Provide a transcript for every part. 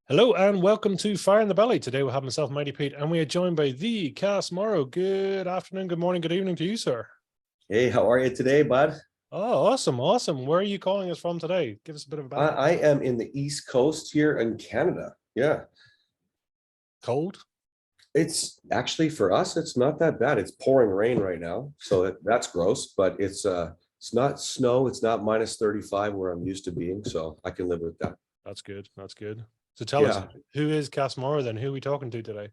Hello and welcome to Fire in the Belly. Today we'll have myself, Mighty Pete, and we are joined by the Cass Morrow. Good afternoon, good morning, good evening to you, sir. Hey, how are you today, bud? Oh, awesome. Where are you calling us from today? Give us a bit of a background. I am in the East Coast here in Canada. Yeah, Cold? it's actually for us, it's not that bad. It's pouring rain right now, so that's gross. But it's not snow. It's not minus 35 where I'm used to being, so I can live with that. That's good. So tell us, Yeah. who is Cass Morrow then? Who are we talking to today?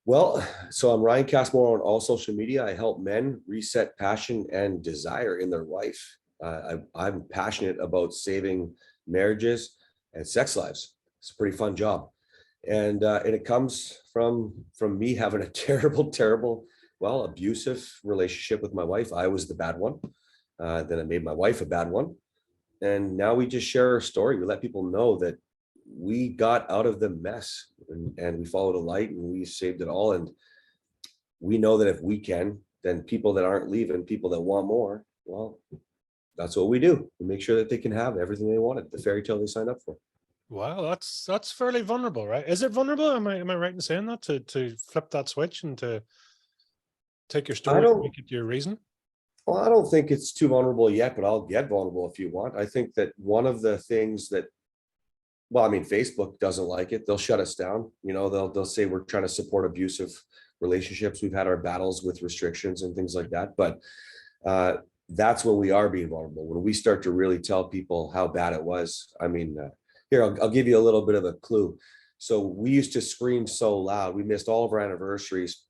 Well, so I'm Ryan Cassmore on all social media. I help men reset passion and desire in their life. I'm passionate about saving marriages and sex lives. It's a pretty fun job. And it comes from me having a terrible, well, abusive relationship with my wife. I was the bad one. Then I made my wife a bad one, and now we just share our story. We let people know that we got out of the mess, and we followed a light, and we saved it all. And we know that if we can, then people that aren't leaving, people that want more, well, that's what we do. We make sure that they can have everything they wanted, the fairy tale they signed up for. Wow, that's fairly vulnerable, right? Is it vulnerable? Am I right in saying that to flip that switch and to take your I story and don't make it your reason? Well, I don't think it's too vulnerable yet, but I'll get vulnerable if you want. I think that one of the things that, well, I mean, Facebook doesn't like it. They'll shut us down. You know, they'll say we're trying to support abusive relationships. We've had our battles with restrictions and things like that. But that's when we are being vulnerable. When we start to really tell people how bad it was. I mean, here, I'll give you a little bit of a clue. So we used to scream so loud. We missed all of our anniversaries.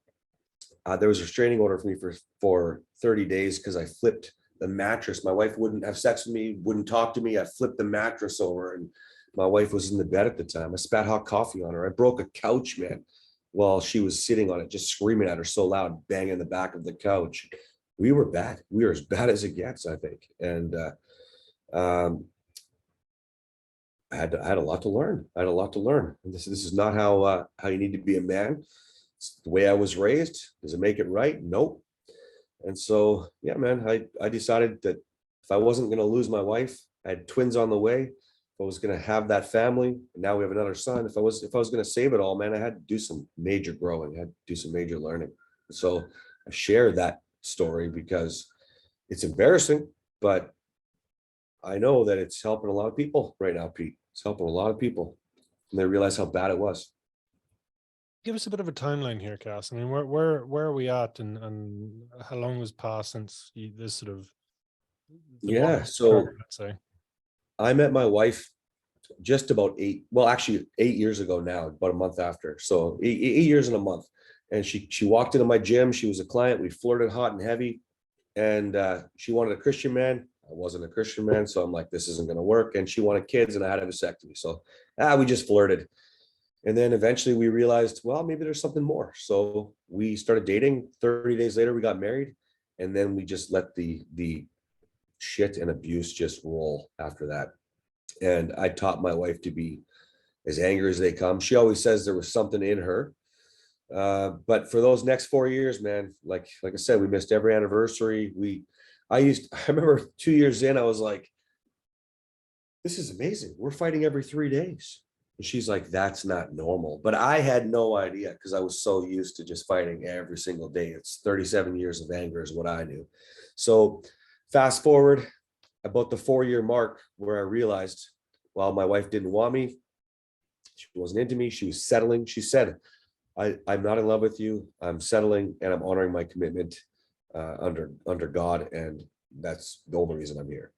There was a restraining order for me for 30 days because I flipped the mattress. My wife wouldn't have sex with me, wouldn't talk to me. I flipped the mattress over, and my wife was in the bed at the time. I spat hot coffee on her. I broke a couch, man, while she was sitting on it, just screaming at her so loud, banging the back of the couch. We were bad. We were as bad as it gets, I think. And um, I had a lot to learn. I had a lot to learn. And this is not how you need to be a man. It's the way I was raised. Does it make it right? Nope. And so, yeah, man, I decided that if I wasn't going to lose my wife, I had twins on the way. If I was going to have that family, and now we have another son. If I was going to save it all, man, I had to do some major growing. I had to do some major learning. So I share that story because it's embarrassing, but I know that it's helping a lot of people right now, Pete. It's helping a lot of people, and they realize how bad it was. Give us a bit of a timeline here, Cass. I mean, where are we at, and how long has passed since this sort of the Yeah. bottom started, So let's say? I met my wife just about well, actually 8 years ago now, about a month after. So 8 years and a month. And she walked into my gym. She was a client. We flirted hot and heavy. And she wanted a Christian man. I wasn't a Christian man. So I'm like, this isn't going to work. And she wanted kids, and I had a vasectomy. So we just flirted. And then eventually we realized, well, maybe there's something more. So we started dating. 30 days later, we got married. And then we just let the shit and abuse just roll after that. And I taught my wife to be as angry as they come. She always says there was something in her. But for those next 4 years, man, like I said, we missed every anniversary. I remember 2 years in, I was like, this is amazing. We're fighting every 3 days. And she's like, that's not normal. But I had no idea because I was so used to just fighting every single day. It's 37 years of anger is what I knew. So fast forward about the 4-year mark where I realized, well, my wife didn't want me. She wasn't into me. She was settling. She said, I'm not in love with you. I'm settling, and I'm honoring my commitment under God. And that's the only reason I'm here.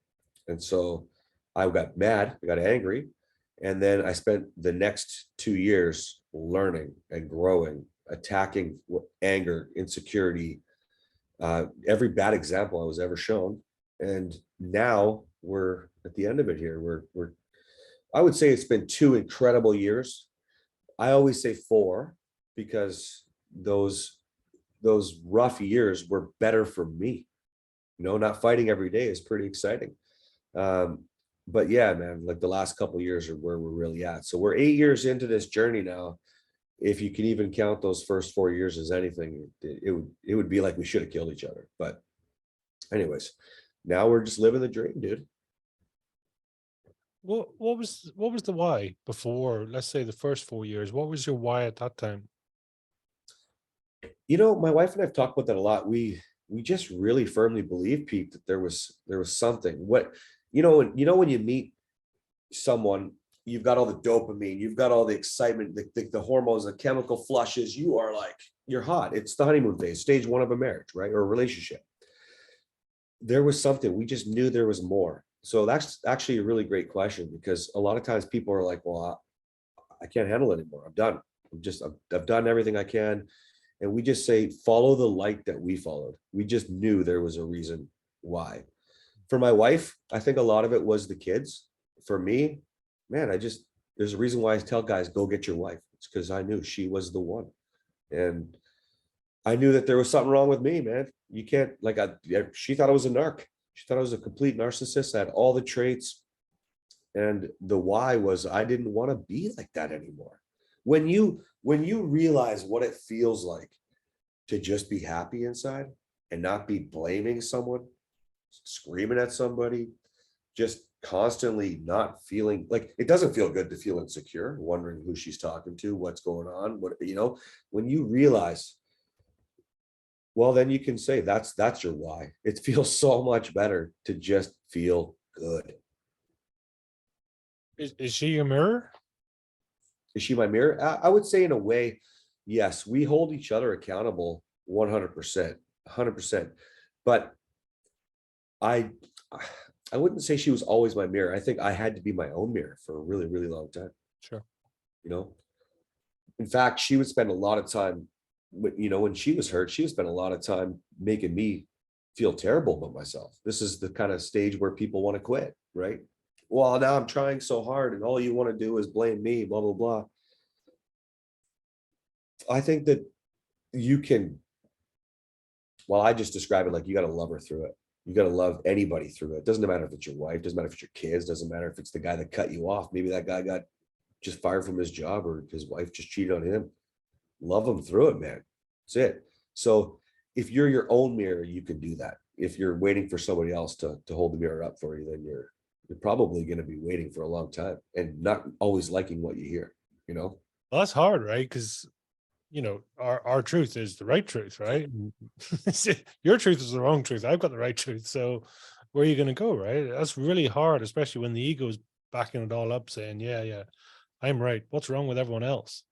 And so I got mad. I got angry. And then I spent the next 2 years learning and growing, attacking anger, insecurity, every bad example I was ever shown. And now we're at the end of it here. I would say it's been 2 incredible years. I always say 4 because those rough years were better for me. You know, not fighting every day is pretty exciting. But yeah, man, like the last couple of years are where we're really at. So we're 8 years into this journey now. If you can even count those first 4 years as anything, it would be like we should have killed each other. But anyways, now we're just living the dream, dude. what was the why before, let's say, the first 4 years? What was your why at that time? My wife and I've talked about that a lot. We just really firmly believe, Pete, that there was something. When you meet someone, you've got all the dopamine, you've got all the excitement, the hormones, the chemical flushes. You are like, you're hot. It's the honeymoon phase, stage one of a marriage, right? Or a relationship. There was something, we just knew there was more. So that's actually a really great question, because a lot of times people are like, well, I can't handle it anymore. I'm done. I've done everything I can. And we just say, follow the light that we followed. We just knew there was a reason why. For my wife, I think a lot of it was the kids. For me, man, there's a reason why I tell guys, go get your wife. It's because I knew she was the one. And I knew that there was something wrong with me, man. You can't, she thought I was a narc. She thought I was a complete narcissist. I had all the traits. And the why was, I didn't want to be like that anymore. When you realize what it feels like to just be happy inside and not be blaming someone, screaming at somebody, just constantly not feeling like, it doesn't feel good to feel insecure, wondering who she's talking to, what's going on, when you realize, well, then you can say that's your why. It feels so much better to just feel good. Is she your mirror? Is she my mirror? I would say, in a way, yes, we hold each other accountable 100%, 100%. But I I wouldn't say she was always my mirror. I think I had to be my own mirror for a really, really long time. Sure. You know, in fact, she would spend a lot of time, when she was hurt, she would spend a lot of time making me feel terrible about myself. This is the kind of stage where people want to quit, right? Well, now I'm trying so hard and all you want to do is blame me, blah, blah, blah. I think that you can, well, I just describe it like, you got to love her through it. You got to love anybody through it. Doesn't matter if it's your wife, doesn't matter if it's your kids, doesn't matter if it's the guy that cut you off. Maybe that guy got just fired from his job, or his wife just cheated on him. Love them through it, man. That's it. So if you're your own mirror, you can do that. If you're waiting for somebody else to hold the mirror up for you, then you're probably going to be waiting for a long time and not always liking what you hear, you know? Well, that's hard, right? Because our truth is the right truth, right? Your truth is the wrong truth. I've got the right truth. So where are you going to go, right? That's really hard, especially when the ego is backing it all up, saying, yeah, I'm right. What's wrong with everyone else?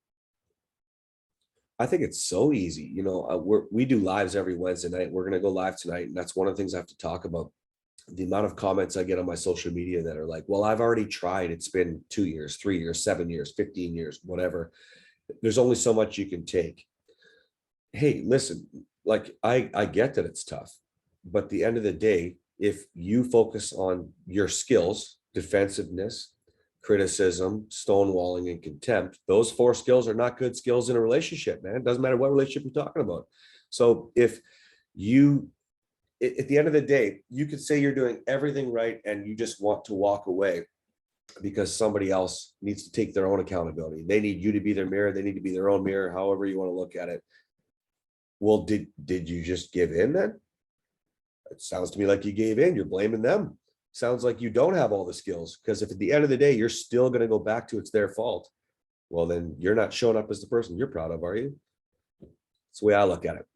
I think it's so easy. We do lives every Wednesday night. We're going to go live tonight. And that's one of the things I have to talk about. The amount of comments I get on my social media that are like, well, I've already tried. It's been 2 years, 3 years, 7 years, 15 years, whatever. There's only so much you can take. Hey, listen, like I get that it's tough, but at the end of the day, if you focus on your skills, defensiveness, criticism, stonewalling, and contempt, those four skills are not good skills in a relationship, man. It doesn't matter what relationship you're talking about. So if you, at the end of the day, you could say you're doing everything right and you just want to walk away because somebody else needs to take their own accountability. They need you to be their mirror. They need to be their own mirror, however you want to look at it. Well, did you just give in then? It sounds to me like you gave in. You're blaming them. Sounds like you don't have all the skills, because if at the end of the day, you're still going to go back to it's their fault, well, then you're not showing up as the person you're proud of, are you? That's the way I look at it.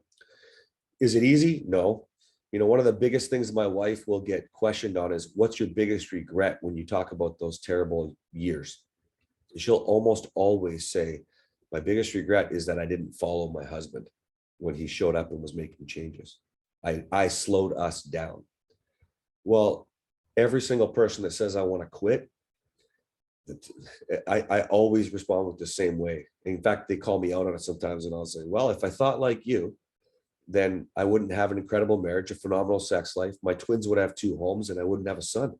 Is it easy? No. One of the biggest things my wife will get questioned on is, what's your biggest regret when you talk about those terrible years? She'll almost always say, my biggest regret is that I didn't follow my husband when he showed up and was making changes. I slowed us down. Well, every single person that says I want to quit, I always respond with the same way. In fact, they call me out on it sometimes, and I'll say, well, if I thought like you, then I wouldn't have an incredible marriage, a phenomenal sex life. My twins would have 2 homes and I wouldn't have a son.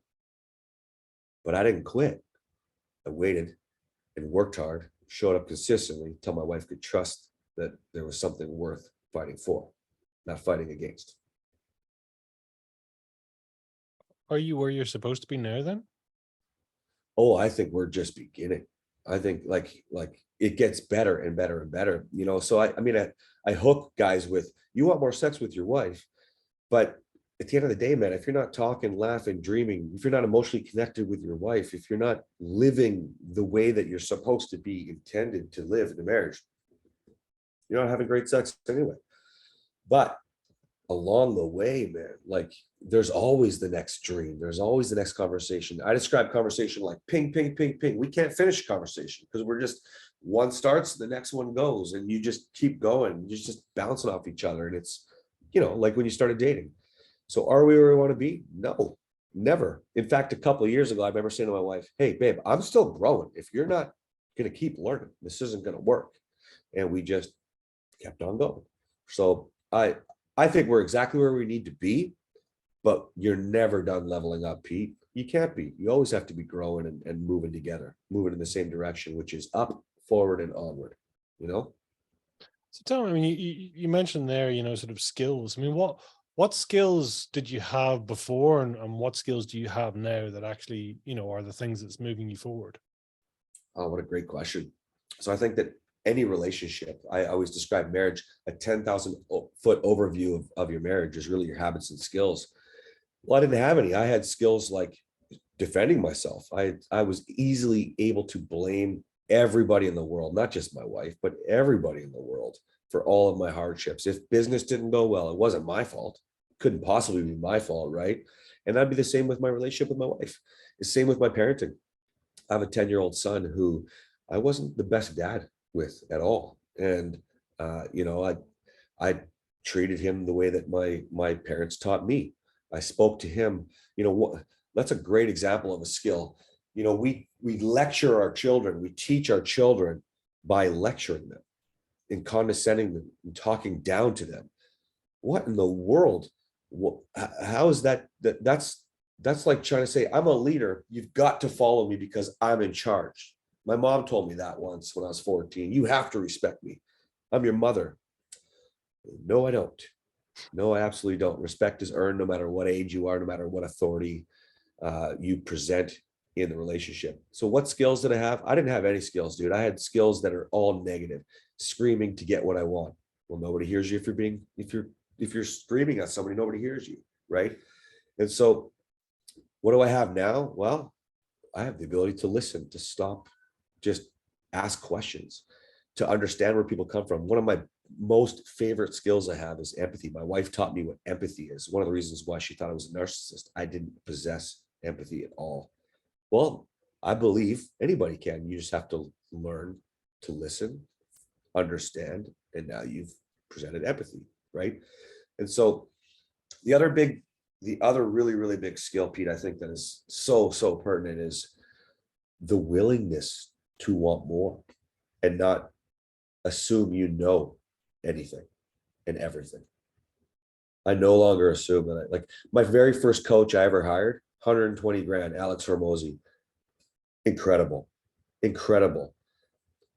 But I didn't quit. I waited and worked hard, showed up consistently until my wife could trust that there was something worth fighting for, not fighting against. Are you where you're supposed to be now then? Oh, I think we're just beginning. I think like it gets better and better and better, So I hook guys with, you want more sex with your wife, but at the end of the day, man, if you're not talking, laughing, dreaming, if you're not emotionally connected with your wife, if you're not living the way that you're supposed to be intended to live in a marriage, you're not having great sex anyway. But along the way, man, like there's always the next dream. There's always the next conversation. I describe conversation like ping, ping, ping, ping. We can't finish a conversation because we're just one starts, the next one goes, and you just keep going. You're just bouncing off each other. And it's, like when you started dating. So are we where we want to be? No, never. In fact, a couple of years ago, I remember saying to my wife, hey, babe, I'm still growing. If you're not going to keep learning, this isn't going to work. And we just kept on going. So I think we're exactly where we need to be, but you're never done leveling up, Pete. You can't be. You always have to be growing and moving together, moving in the same direction, which is up, forward, and onward, So tell me, I mean, you mentioned there, sort of skills. I mean, what skills did you have before, and what skills do you have now that actually, are the things that's moving you forward? Oh, what a great question. So I think that any relationship, I always describe marriage, a 10,000 foot overview of your marriage is really your habits and skills. Well, I didn't have any. I had skills like defending myself. I was easily able to blame everybody in the world, not just my wife, but everybody in the world for all of my hardships. If business didn't go well, it wasn't my fault. Couldn't possibly be my fault, right? And that'd be the same with my relationship with my wife. The same with my parenting. I have a 10-year-old son who I wasn't the best dad with at all. And I treated him the way that my parents taught me. I spoke to him, that's a great example of a skill. We lecture our children, we teach our children by lecturing them and condescending them and talking down to them. What in the world? How is that? That's like trying to say, I'm a leader. You've got to follow me because I'm in charge. My mom told me that once when I was 14. You have to respect me. I'm your mother. No, I don't. No, I absolutely don't. Respect is earned no matter what age you are, no matter what authority you present in the relationship. So what skills did I have? I didn't have any skills, dude. I had skills that are all negative, screaming to get what I want. Well, nobody hears you if you're screaming at somebody, nobody hears you, right? And so what do I have now? Well, I have the ability to listen, to stop, just ask questions, to understand where people come from. One of my most favorite skills I have is empathy. My wife taught me what empathy is. One of the reasons why she thought I was a narcissist. I didn't possess empathy at all. Well, I believe anybody can. You just have to learn to listen, understand, and now you've presented empathy, right? And so the other really, really big skill, Pete, I think that is so pertinent is the willingness to want more and not assume you know anything and everything. I no longer assume that like my very first coach I ever hired, 120 grand, Alex Hormozy. Incredible.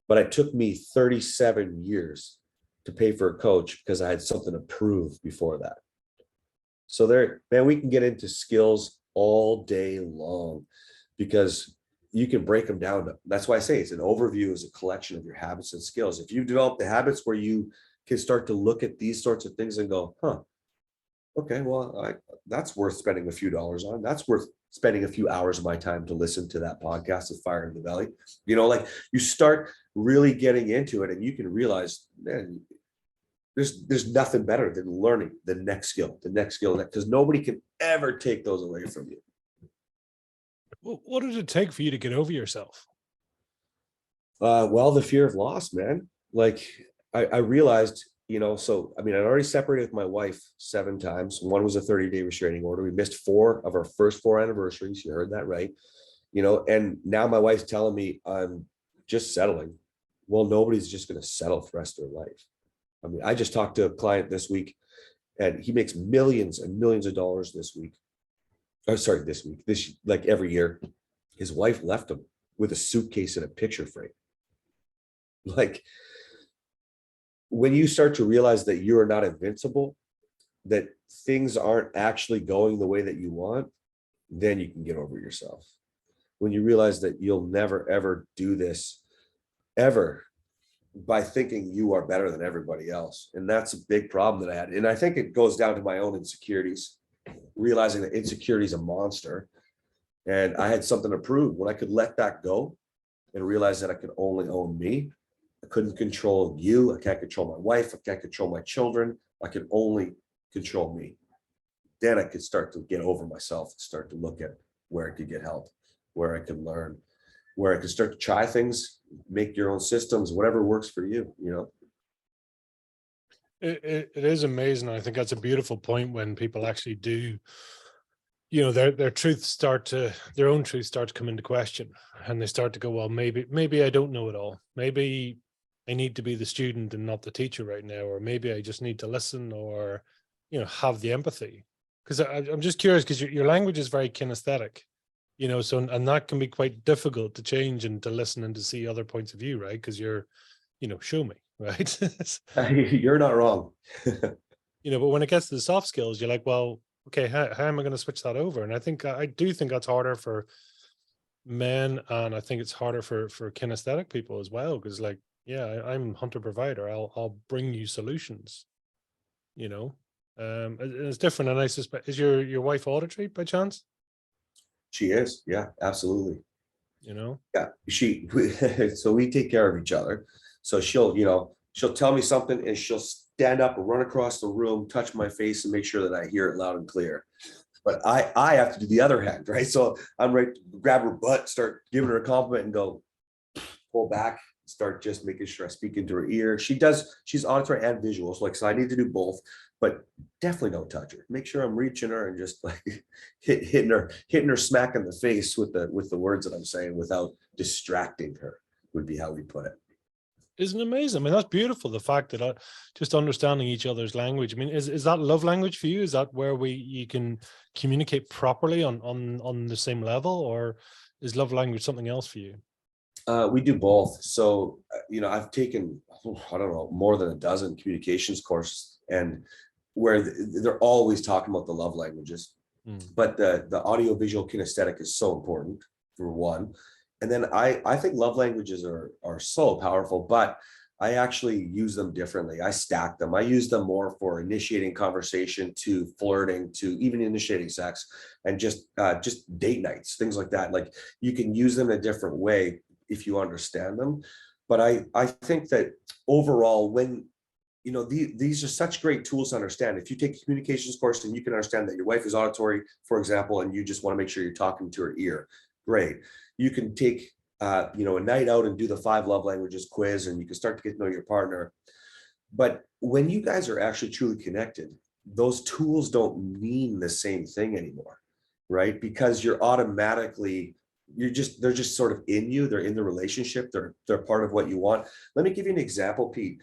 But it took me 37 years to pay for a coach because I had something to prove before that. So there, man, we can get into skills all day long because you can break them down. That's why I say it's an overview, is a collection of your habits and skills. If you develop the habits where you can start to look at these sorts of things and go, okay, well, that's worth spending a few dollars on. That's worth spending a few hours of my time to listen to that podcast with Fire in the Belly. Like you start really getting into it and you can realize, man, there's nothing better than learning the next skill, because nobody can ever take those away from you. What did it take for you to get over yourself? Well, the fear of loss, man. Like I realized, so I mean, I'd already separated with my wife 7 times. One was a 30-day restraining order. We missed 4 of our first 4 anniversaries. You heard that right. And now my wife's telling me I'm just settling. Well, nobody's just going to settle for the rest of their life. I mean, I just talked to a client this week and he makes millions and millions of dollars this week. This like every year. His wife left him with a suitcase and a picture frame. Like when you start to realize that you are not invincible, that things aren't actually going the way that you want, then you can get over yourself. When you realize that you'll never, ever do this ever by thinking you are better than everybody else. And that's a big problem that I had. And I think it goes down to my own insecurities. realizing that insecurity is a monster. And I had something to prove. When I could let that go and realize that I could only own me, I couldn't control you. I can't control my wife. I can't control my children. I can only control me. Then I could start to get over myself and start to look at where I could get help, where I could learn, where I could start to try things, make your own systems, whatever works for you, you know? It is amazing. I think that's a beautiful point when people actually do, you know, their truths start to, their own truths start to come into question, and they start to go, well, maybe I don't know it all. Maybe I need to be the student and not the teacher right now, or maybe I just need to listen, or, you know, have the empathy. Because I'm just curious, because your language is very kinesthetic, you know, so, and that can be quite difficult to change and to listen and to see other points of view, right? Because you're, you know, show me, right? You're not wrong. You know, but when it gets to the soft skills, you're like, well, okay, how am I going to switch that over? And I think, I do think that's harder for men, and I think it's harder for kinesthetic people as well, because, like, yeah, I'm hunter provider. I'll bring you solutions, you know. And it's different. And I suspect, is your wife auditory by chance? She is. Yeah, absolutely. You know. Yeah, so we take care of each other. So she'll, you know, she'll tell me something and she'll stand up and run across the room, touch my face and make sure that I hear it loud and clear. But I have to do the other hand, right? So I'm ready to grab her butt, start giving her a compliment and go pull back, start just making sure I speak into her ear. She's auditory and visual. So like, so I need to do both, but definitely don't touch her. Make sure I'm reaching her and just like hitting her smack in the face with the words that I'm saying without distracting her, would be how we put it. Isn't it amazing? I mean, that's beautiful. The fact that just understanding each other's language. I mean, is that love language for you? Is that where you can communicate properly on the same level, or is love language something else for you? We do both. So, you know, I've taken, I don't know, more than a dozen communications courses, and where they're always talking about the love languages. But the audio visual kinesthetic is so important, for one. And then I think love languages are so powerful, but I actually use them differently. I stack them. I use them more for initiating conversation, to flirting, to even initiating sex, and just date nights, things like that. Like, you can use them in a different way if you understand them. But I think that overall, when, you know, these are such great tools to understand. If you take a communications course and you can understand that your wife is auditory, for example, and you just want to make sure you're talking to her ear, great. You can take you know, a night out and do the 5 love languages quiz, and you can start to get to know your partner. But when you guys are actually truly connected, those tools don't mean the same thing anymore, right? Because you're automatically, they're just sort of in you. They're in the relationship. They're part of what you want. Let me give you an example, Pete.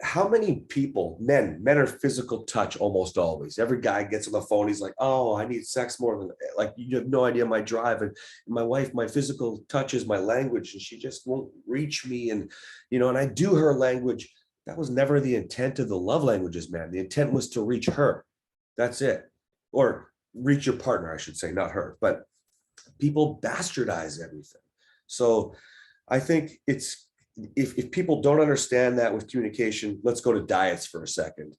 How many people, men are physical touch almost always. Every guy gets on the phone, he's like, oh, I need sex more than, like, you have no idea my drive. And my wife, my physical touch is my language, and she just won't reach me. And, you know, and I do her language. That was never the intent of the love languages, man. The intent was to reach her. That's it. Or reach your partner, I should say, not her. But people bastardize everything. So I think it's, if people don't understand that with communication, let's go to diets for a second.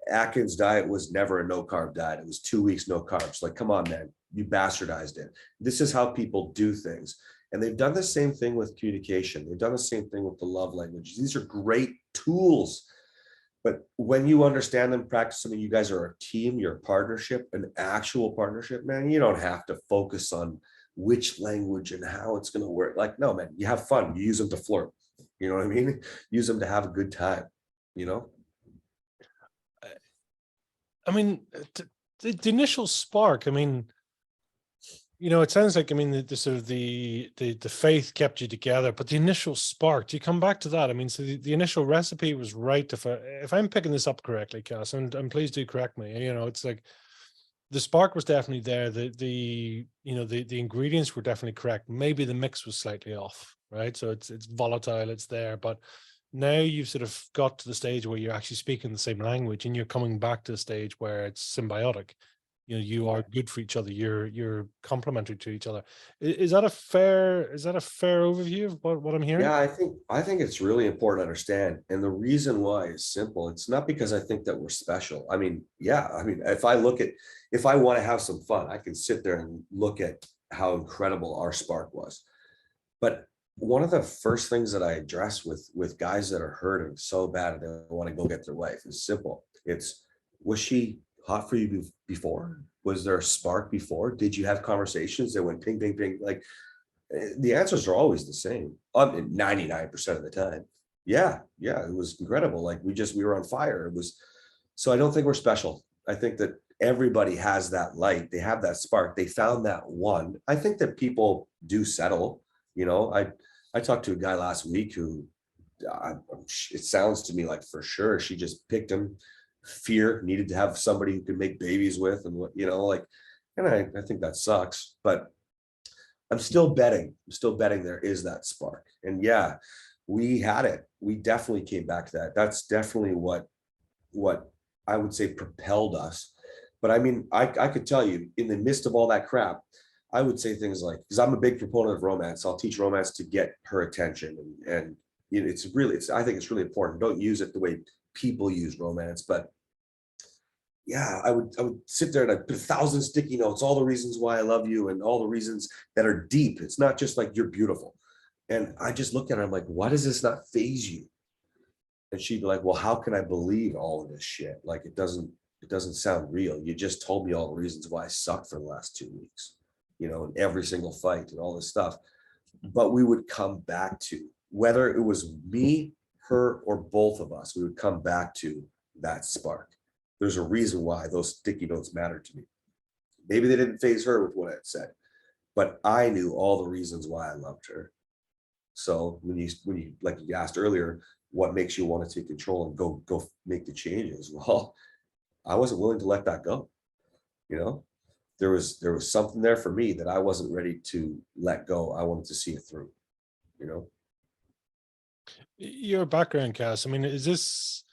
Atkins' diet was never a no carb diet. It was 2 weeks, no carbs. Like, come on, man, you bastardized it. This is how people do things. And they've done the same thing with communication. They've done the same thing with the love languages. These are great tools. But when you understand them, practice them, and you guys are a team, you're a partnership, an actual partnership, man, you don't have to focus on which language and how it's going to work. Like, no, man, you have fun. You use them to flirt. You know what I mean? Use them to have a good time, you know? I mean, the initial spark, I mean, you know, it sounds like, I mean, the sort of the faith kept you together, but the initial spark, do you come back to that? I mean, so the initial recipe was right. If I'm picking this up correctly, Cass, and please do correct me, you know, it's like the spark was definitely there. The you know, the ingredients were definitely correct. Maybe the mix was slightly off, right? So it's volatile, it's there, but now you've sort of got to the stage where you're actually speaking the same language, and you're coming back to the stage where it's symbiotic. you know, you are good for each other, you're complementary to each other. Is that a fair, overview of what I'm hearing? Yeah, I think it's really important to understand. And the reason why is simple. It's not because I think that we're special. I mean, yeah, I mean, if I want to have some fun, I can sit there and look at how incredible our spark was. But one of the first things that I address with guys that are hurting so bad and they want to go get their wife is simple. It's, was she hot for you before? Was there a spark before? Did you have conversations that went ping, ping, ping? Like, the answers are always the same 99% of the time. Yeah, yeah, it was incredible. Like we were on fire. It was, so I don't think we're special. I think that everybody has that light. They have that spark. They found that one. I think that people do settle. You know, I talked to a guy last week who, uh, it sounds to me like for sure she just picked him. Fear, needed to have somebody who could make babies with, and what, you know, like, and I think that sucks, but I'm still betting. I'm still betting there is that spark. And yeah, we had it. We definitely came back to that. That's definitely what I would say propelled us. But I mean, I could tell you in the midst of all that crap, I would say things like, because I'm a big proponent of romance, I'll teach romance to get her attention. And you know, I think it's really important. Don't use it the way people use romance, but yeah, I would sit there and I'd put 1,000 sticky notes, all the reasons why I love you and all the reasons that are deep. It's not just like you're beautiful. And I just looked at her, I'm like, why does this not phase you? And she'd be like, well, how can I believe all of this shit? Like it doesn't sound real. You just told me all the reasons why I sucked for the last 2 weeks, you know, in every single fight and all this stuff. But we would come back to, whether it was me, her, or both of us, we would come back to that spark. There's a reason why those sticky notes mattered to me. Maybe they didn't phase her with what I had said, but I knew all the reasons why I loved her. So when you like you asked earlier, what makes you want to take control and go make the changes? Well, I wasn't willing to let that go. You know, there was something there for me that I wasn't ready to let go. I wanted to see it through. You know. Your background, Cass, I mean, is this,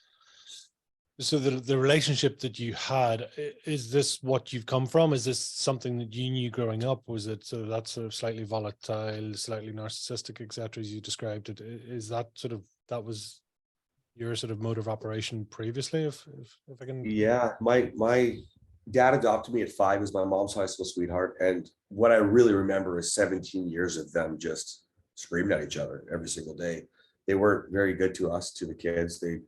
so the relationship that you had, is this what you've come from? Is this something that you knew growing up? Was it sort of that sort of slightly volatile, slightly narcissistic, etc., as you described it? Is that sort of, that was your sort of mode of operation previously, if I can? Yeah, my dad adopted me at 5 as my mom's high school sweetheart, and what I really remember is 17 years of them just screaming at each other every single day. They weren't very good to us, to the kids. They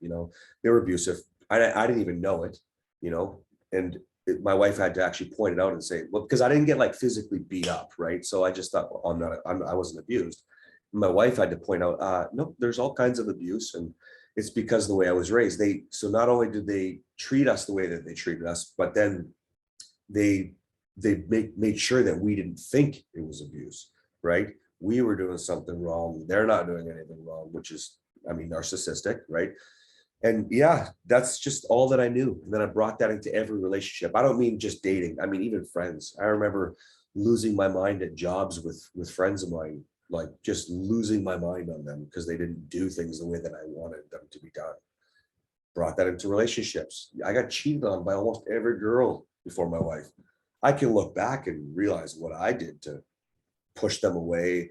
were abusive. I didn't even know it, you know, and my wife had to actually point it out and say, well, because I didn't get like physically beat up, right? So I just thought, well, I wasn't abused. My wife had to point out, no, there's all kinds of abuse, and it's because of the way I was raised. So not only did they treat us the way that they treated us, but then they made sure that we didn't think it was abuse, right? We were doing something wrong. They're not doing anything wrong, which is, I mean, narcissistic, right? And yeah, that's just all that I knew. And then I brought that into every relationship. I don't mean just dating. I mean, even friends. I remember losing my mind at jobs with friends of mine, like just losing my mind on them because they didn't do things the way that I wanted them to be done. Brought that into relationships. I got cheated on by almost every girl before my wife. I can look back and realize what I did to push them away,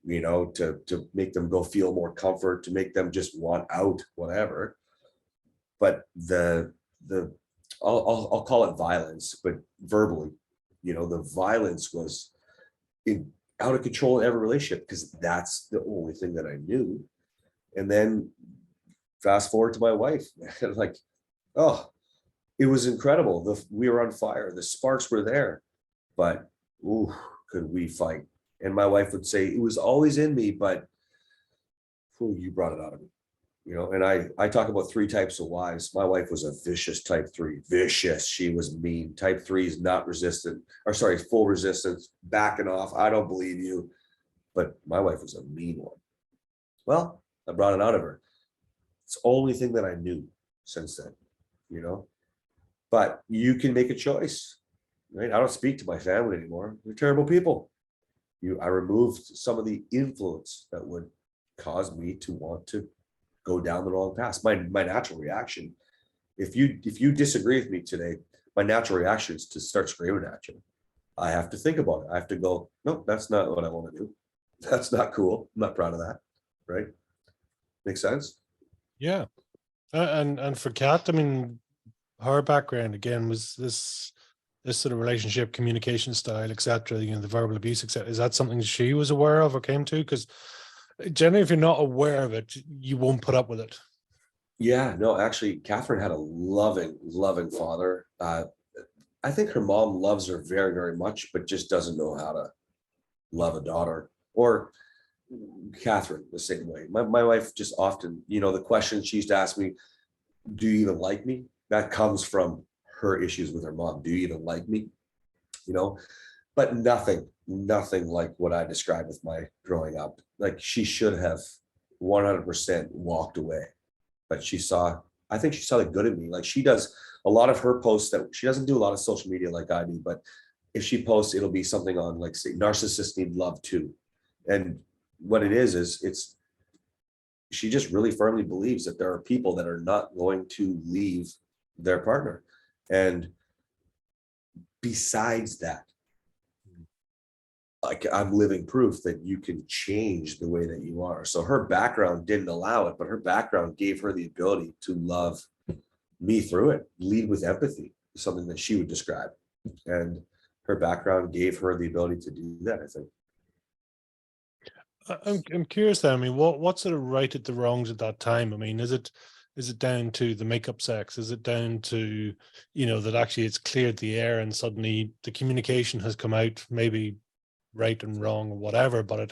you know, to make them go feel more comfort, to make them just want out, whatever. But the I'll call it violence, but verbally, you know, the violence was in out of control in every relationship because that's the only thing that I knew. And then fast forward to my wife, like, oh, it was incredible. We were on fire. The sparks were there, but ooh, could we fight? And my wife would say it was always in me, but ooh, you brought it out of me. You know, and I talk about 3 types of wives. My wife was a vicious type 3, vicious. She was mean. Type 3 is not resistant, or sorry, full resistance, backing off. I don't believe you. But my wife was a mean one. Well, I brought it out of her. It's the only thing that I knew since then, you know. But you can make a choice, right? I don't speak to my family anymore. They're terrible people. I removed some of the influence that would cause me to want to go down the wrong path. My natural reaction. If you disagree with me today, my natural reaction is to start screaming at you. I have to think about it. I have to go, no, that's not what I want to do. That's not cool. I'm not proud of that. Right? Make sense? Yeah. And for Kat, I mean, her background again was this sort of relationship, communication style, etc. You know, the verbal abuse, etc. Is that something she was aware of or came to? Because generally, if you're not aware of it, you won't put up with it. Yeah, no, actually, Catherine had a loving, loving father. I think her mom loves her very, very much, but just doesn't know how to love a daughter. Or Catherine, the same way. My wife just often, the question she used to ask me, do you even like me? That comes from her issues with her mom. Do you even like me? But nothing like what I described with my growing up. Like she should have 100% walked away, but I think she saw the good in me. Like she does a lot of her posts that she doesn't do a lot of social media like I do, but if she posts, it'll be something on like, say, narcissists need love too. And what it is it's, she just really firmly believes that there are people that are not going to leave their partner. And besides that, like I'm living proof that you can change the way that you are. So her background didn't allow it, but her background gave her the ability to love me through it, lead with empathy, something that she would describe. And her background gave her the ability to do that, I think. I'm curious then. I mean, what sort of righted the wrongs at that time? I mean, is it down to the makeup sex? Is it down to, that actually it's cleared the air and suddenly the communication has come out, maybe right and wrong or whatever, but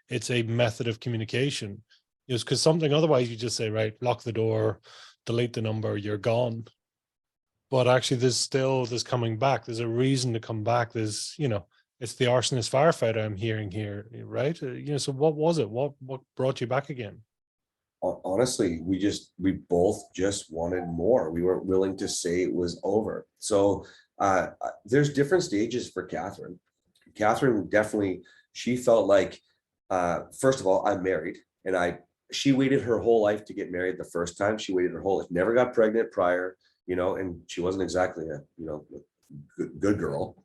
it's a method of communication. Because something otherwise you just say, right, lock the door, delete the number, you're gone. But actually there's still this coming back. There's a reason to come back. There's, it's the arsonist firefighter I'm hearing here, right? So what was it? What brought you back again? Honestly, we both just wanted more. We weren't willing to say it was over. So there's different stages for Catherine. Catherine definitely, she felt like, first of all, I'm married, and she waited her whole life to get married the first time. She waited her whole life, never got pregnant prior, and she wasn't exactly a, good girl,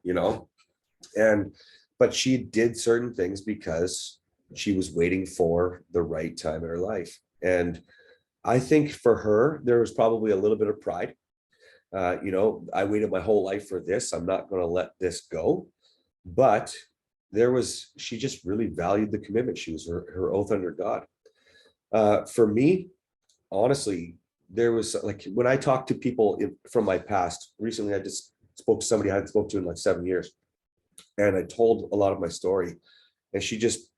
but she did certain things because she was waiting for the right time in her life. And I think for her, there was probably a little bit of pride. I waited my whole life for this. I'm not going to let this go. But she just really valued the commitment. She was her oath under God. For me, honestly, there was like, when I talked to people from my past, recently I just spoke to somebody I hadn't spoken to in like 7 years. And I told a lot of my story, and she just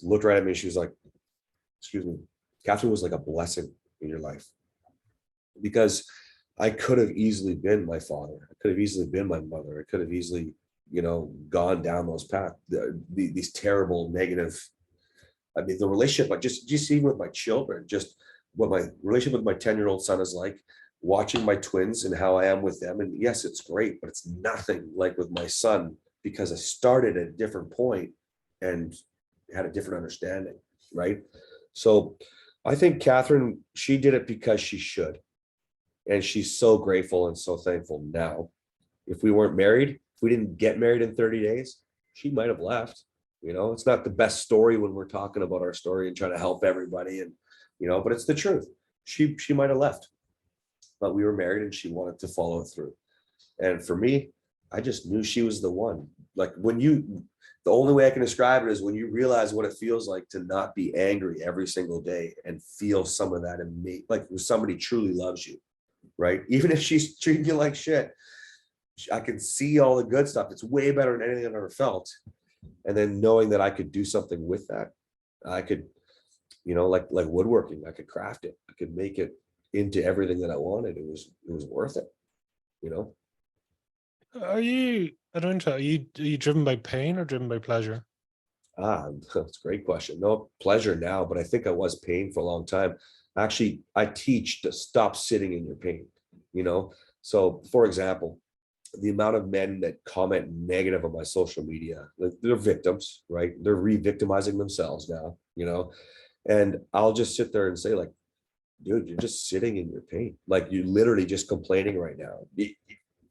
looked right at me. And she was like, excuse me, Catherine was like a blessing in your life, because I could have easily been my father. I could have easily been my mother. I could have easily, gone down those paths, these terrible negative. I mean, the relationship, like just even with my children, just what my relationship with my 10-year-old son is like, watching my twins and how I am with them. And yes, it's great, but it's nothing like with my son, because I started at a different point and had a different understanding, right? So I think Catherine, she did it because she should. And she's so grateful and so thankful now. If we weren't married, if we didn't get married in 30 days, she might have left. It's not the best story when we're talking about our story and trying to help everybody. And, but it's the truth. She might have left, but we were married and she wanted to follow through. And for me, I just knew she was the one. Like the only way I can describe it is when you realize what it feels like to not be angry every single day and feel some of that in me, like when somebody truly loves you, right? Even if she's treating you like shit, I can see all the good stuff. It's way better than anything I've ever felt. And then knowing that I could do something with that, I could, like woodworking, I could craft it. I could make it into everything that I wanted. It was worth it, I don't know, are you driven by pain or driven by pleasure? That's a great question. No, pleasure now, but I think I was pain for a long time. Actually, I teach to stop sitting in your pain, So for example, the amount of men that comment negative on my social media, like they're victims, right? They're re-victimizing themselves now, and I'll just sit there and say, like, dude, you're just sitting in your pain. Like, you're literally just complaining right now.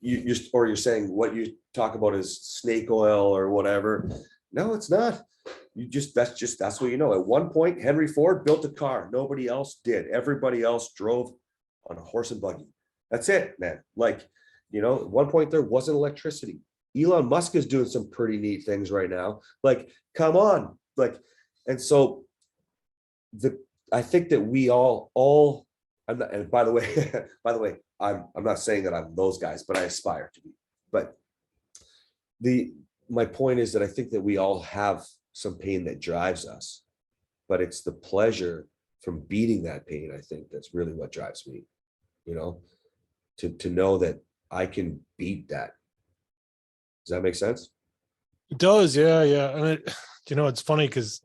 you're saying what you talk about is snake oil or whatever. No, it's not. That's what you know. At one point, Henry Ford built a car. Nobody else did. Everybody else drove on a horse and buggy. That's it, man. Like, at one point there wasn't electricity. Elon Musk is doing some pretty neat things right now. Like, come on. Like, and so I think that we all I'm not, and by the way, I'm not saying that I'm those guys, but I aspire to be. But my point is that I think that we all have some pain that drives us, but it's the pleasure from beating that pain, I think, that's really what drives me, to know that I can beat that. Does that make sense? It does, yeah, yeah. And it's funny because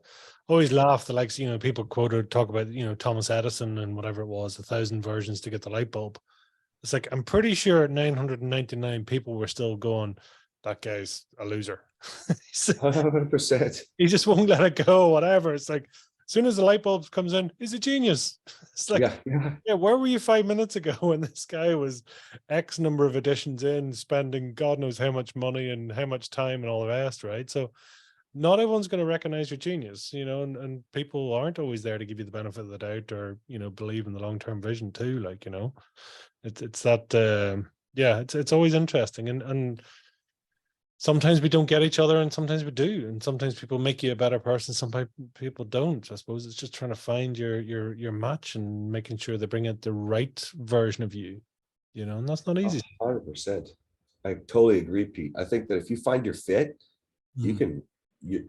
I always laugh that, like, people talk about, Thomas Edison and whatever it was, 1,000 versions to get the light bulb. It's like, I'm pretty sure 999 people were still going, that guy's a loser. 100%. He just won't let it go, whatever. It's like, as soon as the light bulb comes in, he's a genius. It's like, yeah, where were you 5 minutes ago when this guy was X number of editions in, spending God knows how much money and how much time and all the rest, right? So not everyone's going to recognize your genius, and people aren't always there to give you the benefit of the doubt or, believe in the long-term vision too. Like, it's that, yeah, it's always interesting. And sometimes we don't get each other and sometimes we do. And sometimes people make you a better person. Some people don't. I suppose it's just trying to find your match and making sure they bring out the right version of you, and that's not easy. 100%. I totally agree, Pete. I think that if you find your fit, you can,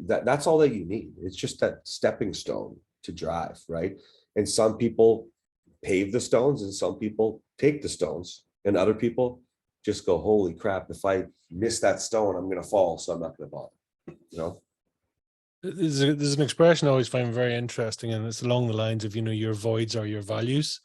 that's all that you need. It's just that stepping stone to drive, right? And some people pave the stones and some people take the stones, and other people just go, holy crap, if I miss that stone, I'm going to fall. So I'm not going to bother, There's an expression I always find very interesting, and it's along the lines of, your voids are your values.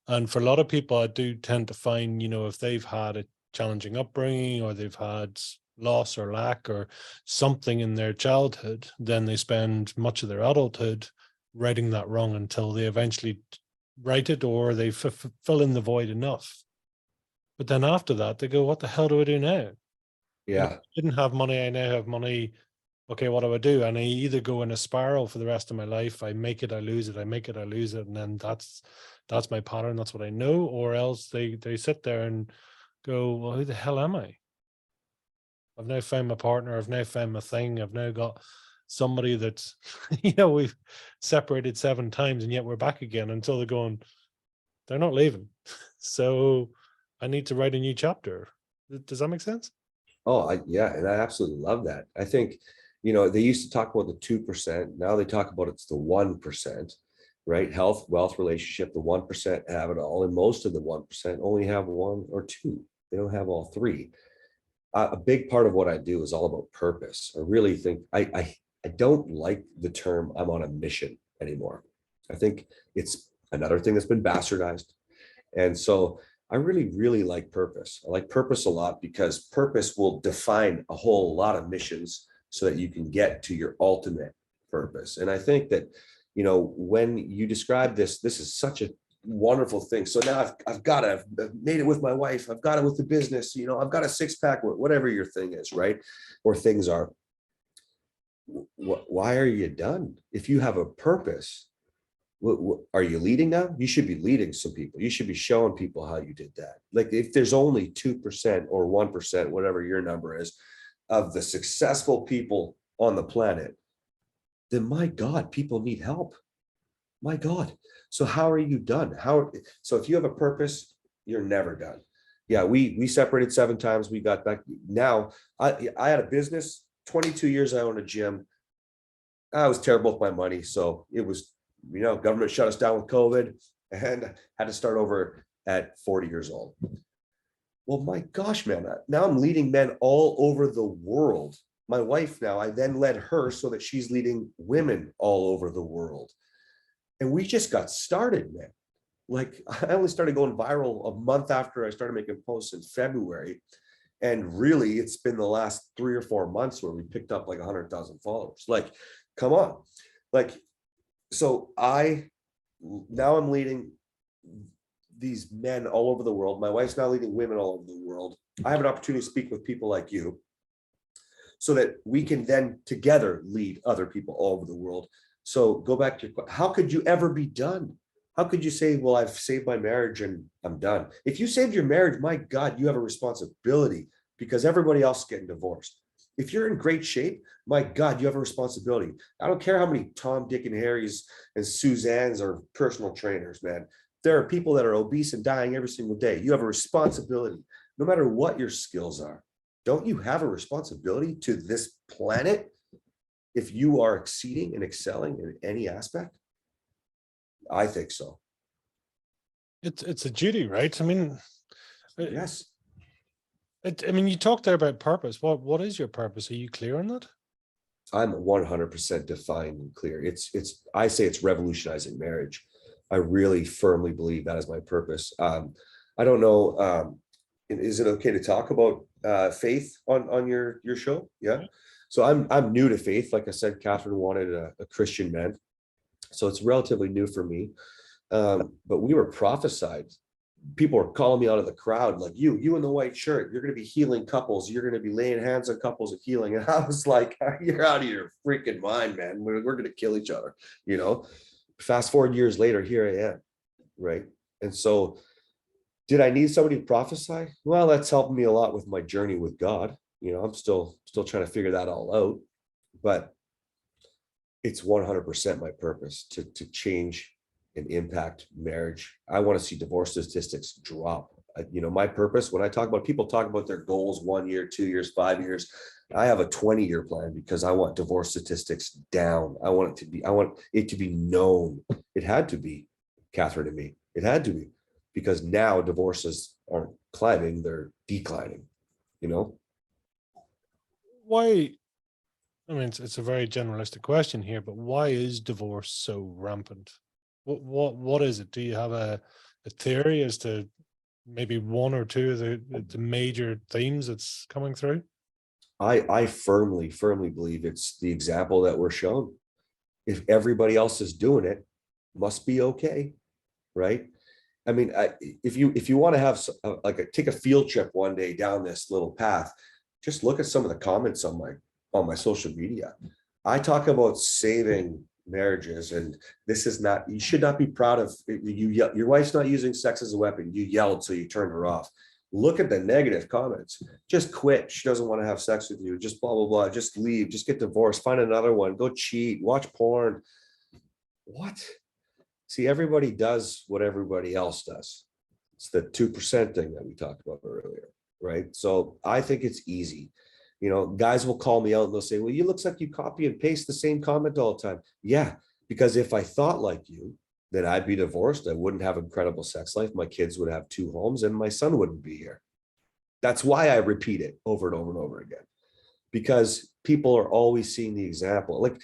And for a lot of people, I do tend to find, if they've had a challenging upbringing or they've had loss or lack or something in their childhood, then they spend much of their adulthood righting that wrong until they eventually right it, or they fill in the void enough. But then after that, they go, what the hell do I do now? Yeah. I didn't have money. I now have money. Okay, what do I do? And I either go in a spiral for the rest of my life. I make it, I lose it. I make it, I lose it. And then that's my pattern. That's what I know. Or else they sit there and go, well, who the hell am I? I've now found my partner. I've now found my thing. I've now got somebody that's, we've separated 7 times and yet we're back again, until they're going, they're not leaving. So I need to write a new chapter. Does that make sense? Oh, yeah. And I absolutely love that. I think, they used to talk about the 2%. Now they talk about it's the 1%, right? Health, wealth, relationship, the 1% have it all. And most of the 1% only have 1 or 2. They don't have all 3. A big part of what I do is all about purpose. I really think I don't like the term I'm on a mission anymore. I think it's another thing that's been bastardized. And so I really, really like purpose. I like purpose a lot because purpose will define a whole lot of missions so that you can get to your ultimate purpose. And I think that, when you describe this is such a wonderful thing. So now I've made it with my wife. I've got it with the business, I've got a 6-pack, whatever your thing is, right? Or things are. Why are you done? If you have a purpose, are you leading now? You should be leading some people. You should be showing people how you did that. Like, if there's only 2% or 1%, whatever your number is, of the successful people on the planet, then my God, people need help. My God. So how are you done? So if you have a purpose, you're never done. Yeah, we separated 7 times. We got back. Now I had a business, 22 years. I owned a gym. I was terrible with my money. So it was, government shut us down with COVID and had to start over at 40 years old. Well, my gosh, man, now I'm leading men all over the world. My wife now, I then led her so that she's leading women all over the world. And we just got started, man. Like, I only started going viral a month after I started making posts in February. And really, it's been the last 3 or 4 months where we picked up like 100,000 followers. Like, come on. Like, so now I'm leading these men all over the world. My wife's now leading women all over the world. I have an opportunity to speak with people like you so that we can then together lead other people all over the world. So go back to your, how could you ever be done? How could you say, well, I've saved my marriage and I'm done? If you saved your marriage, my God, you have a responsibility because everybody else is getting divorced. If you're in great shape, my God, you have a responsibility. I don't care how many Tom, Dick, and Harrys and Suzannes are personal trainers, man. There are people that are obese and dying every single day. You have a responsibility, no matter what your skills are. Don't you have a responsibility to this planet if you are exceeding and excelling in any aspect? I think so. It's a duty, right? I mean, Yes. I mean, you talked there about purpose. What is your purpose? Are you clear on that? I'm 100% defined and clear. I say it's revolutionizing marriage. I really firmly believe that is my purpose. I don't know. Is it okay to talk about faith on your show? Yeah. So I'm new to faith. Like I said, Catherine wanted a Christian man, so it's relatively new for me. But we were prophesied. People were calling me out of the crowd, like you in the white shirt, you're going to be healing couples. You're going to be laying hands on couples and healing. And I was like, you're out of your freaking mind, man. We're going to kill each other. Fast forward years later, here I am. Right. And so did I need somebody to prophesy? Well, that's helped me a lot with my journey with God. I'm still trying to figure that all out, but it's 100% my purpose to change and impact marriage. I want to see divorce statistics drop. My purpose, when I talk about, people talk about their goals, 1 year, 2 years, 5 years. I have a 20-year plan because I want divorce statistics down. I want it to be known. It had to be, Catherine and me. It had to be, because now divorces aren't climbing, they're declining, Why? I mean, it's a very generalistic question here, but why is divorce so rampant? What is it? Do you have a theory as to maybe one or two of the major themes that's coming through? I firmly believe it's the example that we're shown. If everybody else is doing it, must be okay, right? I mean, if you want to have take a field trip one day down this little path, just look at some of the comments on my social media. I talk about saving marriages, and this is not, you should not be proud of you. Your wife's not using sex as a weapon. You yelled, so you turned her off. Look at the negative comments. Just quit. She doesn't want to have sex with you. Just blah, blah, blah. Just leave. Just get divorced. Find another one. Go cheat. Watch porn. What? See, everybody does what everybody else does. It's the 2% thing that we talked about earlier, right? So I think it's easy. Guys will call me out and they'll say, well, you looks like you copy and paste the same comment all the time. Yeah, because if I thought like you, then I'd be divorced. I wouldn't have an incredible sex life. My kids would have 2 homes and my son wouldn't be here. That's why I repeat it over and over and over again, because people are always seeing the example. Like,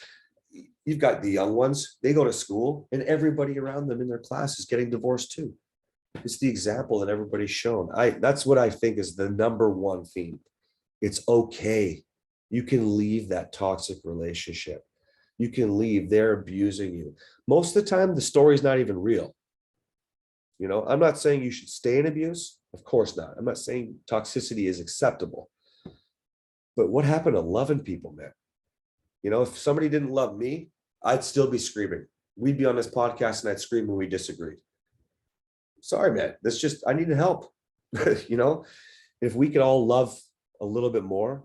you've got the young ones, they go to school and everybody around them in their class is getting divorced too. It's the example that everybody's shown. That's what I think is the number one theme. It's okay. You can leave that toxic relationship. You can leave. They're abusing you. Most of the time, the story's not even real. I'm not saying you should stay in abuse. Of course not. I'm not saying toxicity is acceptable. But what happened to loving people, man? If somebody didn't love me, I'd still be screaming. We'd be on this podcast and I'd scream when we disagreed. Sorry, man. I needed help. If we could all love a little bit more,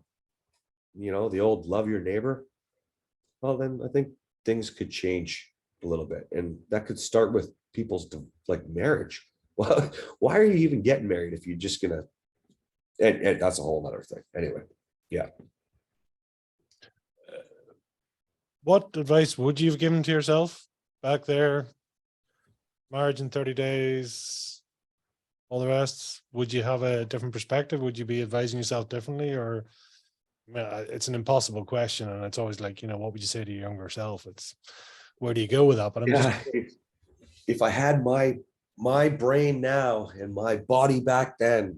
the old love your neighbor, well, then I think things could change a little bit. And that could start with people's marriage. Well, why are you even getting married if you're just gonna, and that's a whole other thing. Anyway, yeah. What advice would you have given to yourself back there? Marriage in 30 days, all the rest. Would you have a different perspective? Would you be advising yourself differently? Or, it's an impossible question, and it's always like, what would you say to your younger self? It's, where do you go with that? But I'm just, if I had my brain now and my body back then,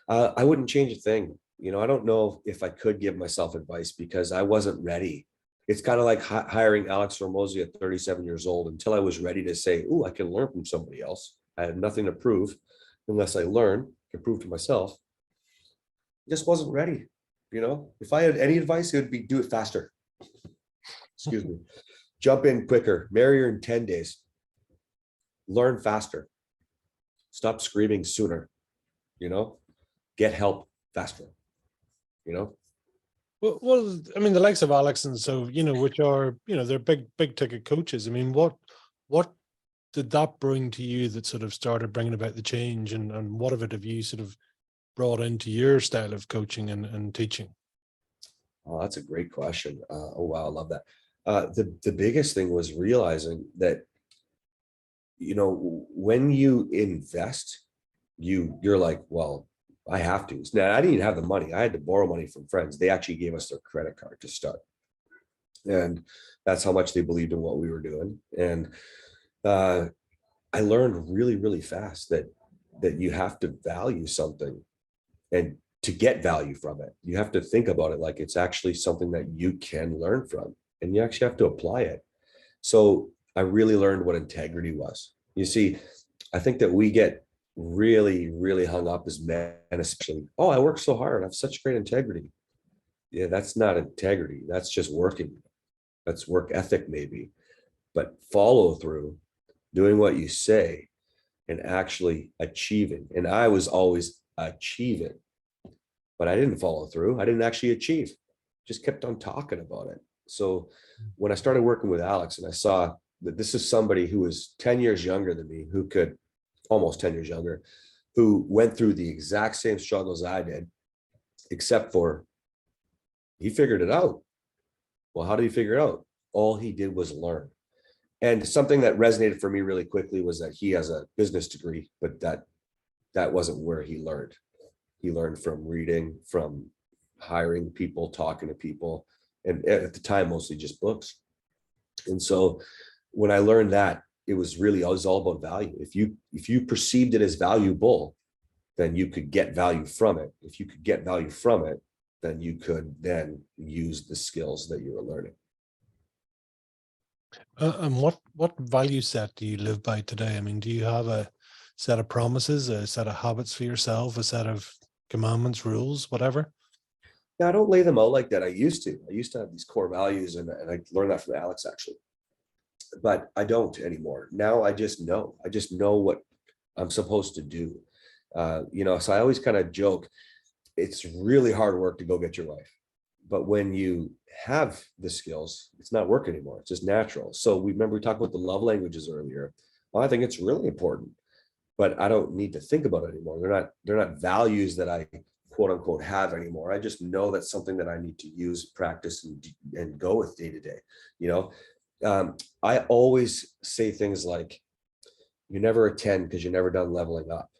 I wouldn't change a thing. I don't know if I could give myself advice because I wasn't ready. It's kind of like hiring Alex Hormozi at 37 years old. Until I was ready to say, oh, I can learn from somebody else. I had nothing to prove unless I learn to prove to myself. Just wasn't ready. If I had any advice, it would be do it faster. Excuse me. Jump in quicker, marry her in 10 days, learn faster, stop screaming sooner, you know, get help faster, you know. Well, I mean, the likes of Alex and so, which are, they're big ticket coaches. I mean, what did that bring to you that sort of started bringing about the change, and what of it have you sort of brought into your style of coaching and teaching? Oh, that's a great question. Oh, wow. I love that. The biggest thing was realizing that, when you invest, you're like, well, I have to. Now, I didn't even have the money. I had to borrow money from friends. They actually gave us their credit card to start. And that's how much they believed in what we were doing. And uh, I learned really, really fast that you have to value something, and to get value from it, you have to think about it like it's actually something that you can learn from, and you actually have to apply it. So I really learned what integrity was. You see, I think that we get really, really hung up as men, especially, oh, I work so hard, I have such great integrity. Yeah, that's not integrity. That's just working. That's work ethic, maybe. But follow through, doing what you say, and actually achieving. And I was always achieving, but I didn't follow through. I didn't actually achieve, just kept on talking about it. So when I started working with Alex and I saw that this is somebody who was 10 years younger than me, who could, almost 10 years younger, who went through the exact same struggles I did, except for he figured it out. Well, how did he figure it out? All he did was learn. And something that resonated for me really quickly was that he has a business degree, but that wasn't where he learned. He learned from reading, from hiring people, talking to people, and at the time, mostly just books. And so when I learned that, it was all about value. If you perceived it as valuable, then you could get value from it. If you could get value from it, then you could then use the skills that you were learning. And what value set do you live by today? I mean, do you have a set of promises, a set of habits for yourself, a set of commandments, rules, whatever? Yeah, I don't lay them out like that. I used to. I used to have these core values, and I learned that from Alex, actually. But I don't anymore. Now I just know. I just know what I'm supposed to do. So I always kind of joke, it's really hard work to go get your life. But when you have the skills, it's not work anymore. It's just natural. So we talked about the love languages earlier. Well, I think it's really important, but I don't need to think about it anymore. They're not values that I quote unquote have anymore. I just know that's something that I need to use, practice, and go with day to day. You know, I always say things like, "You never attend because you're never done leveling up."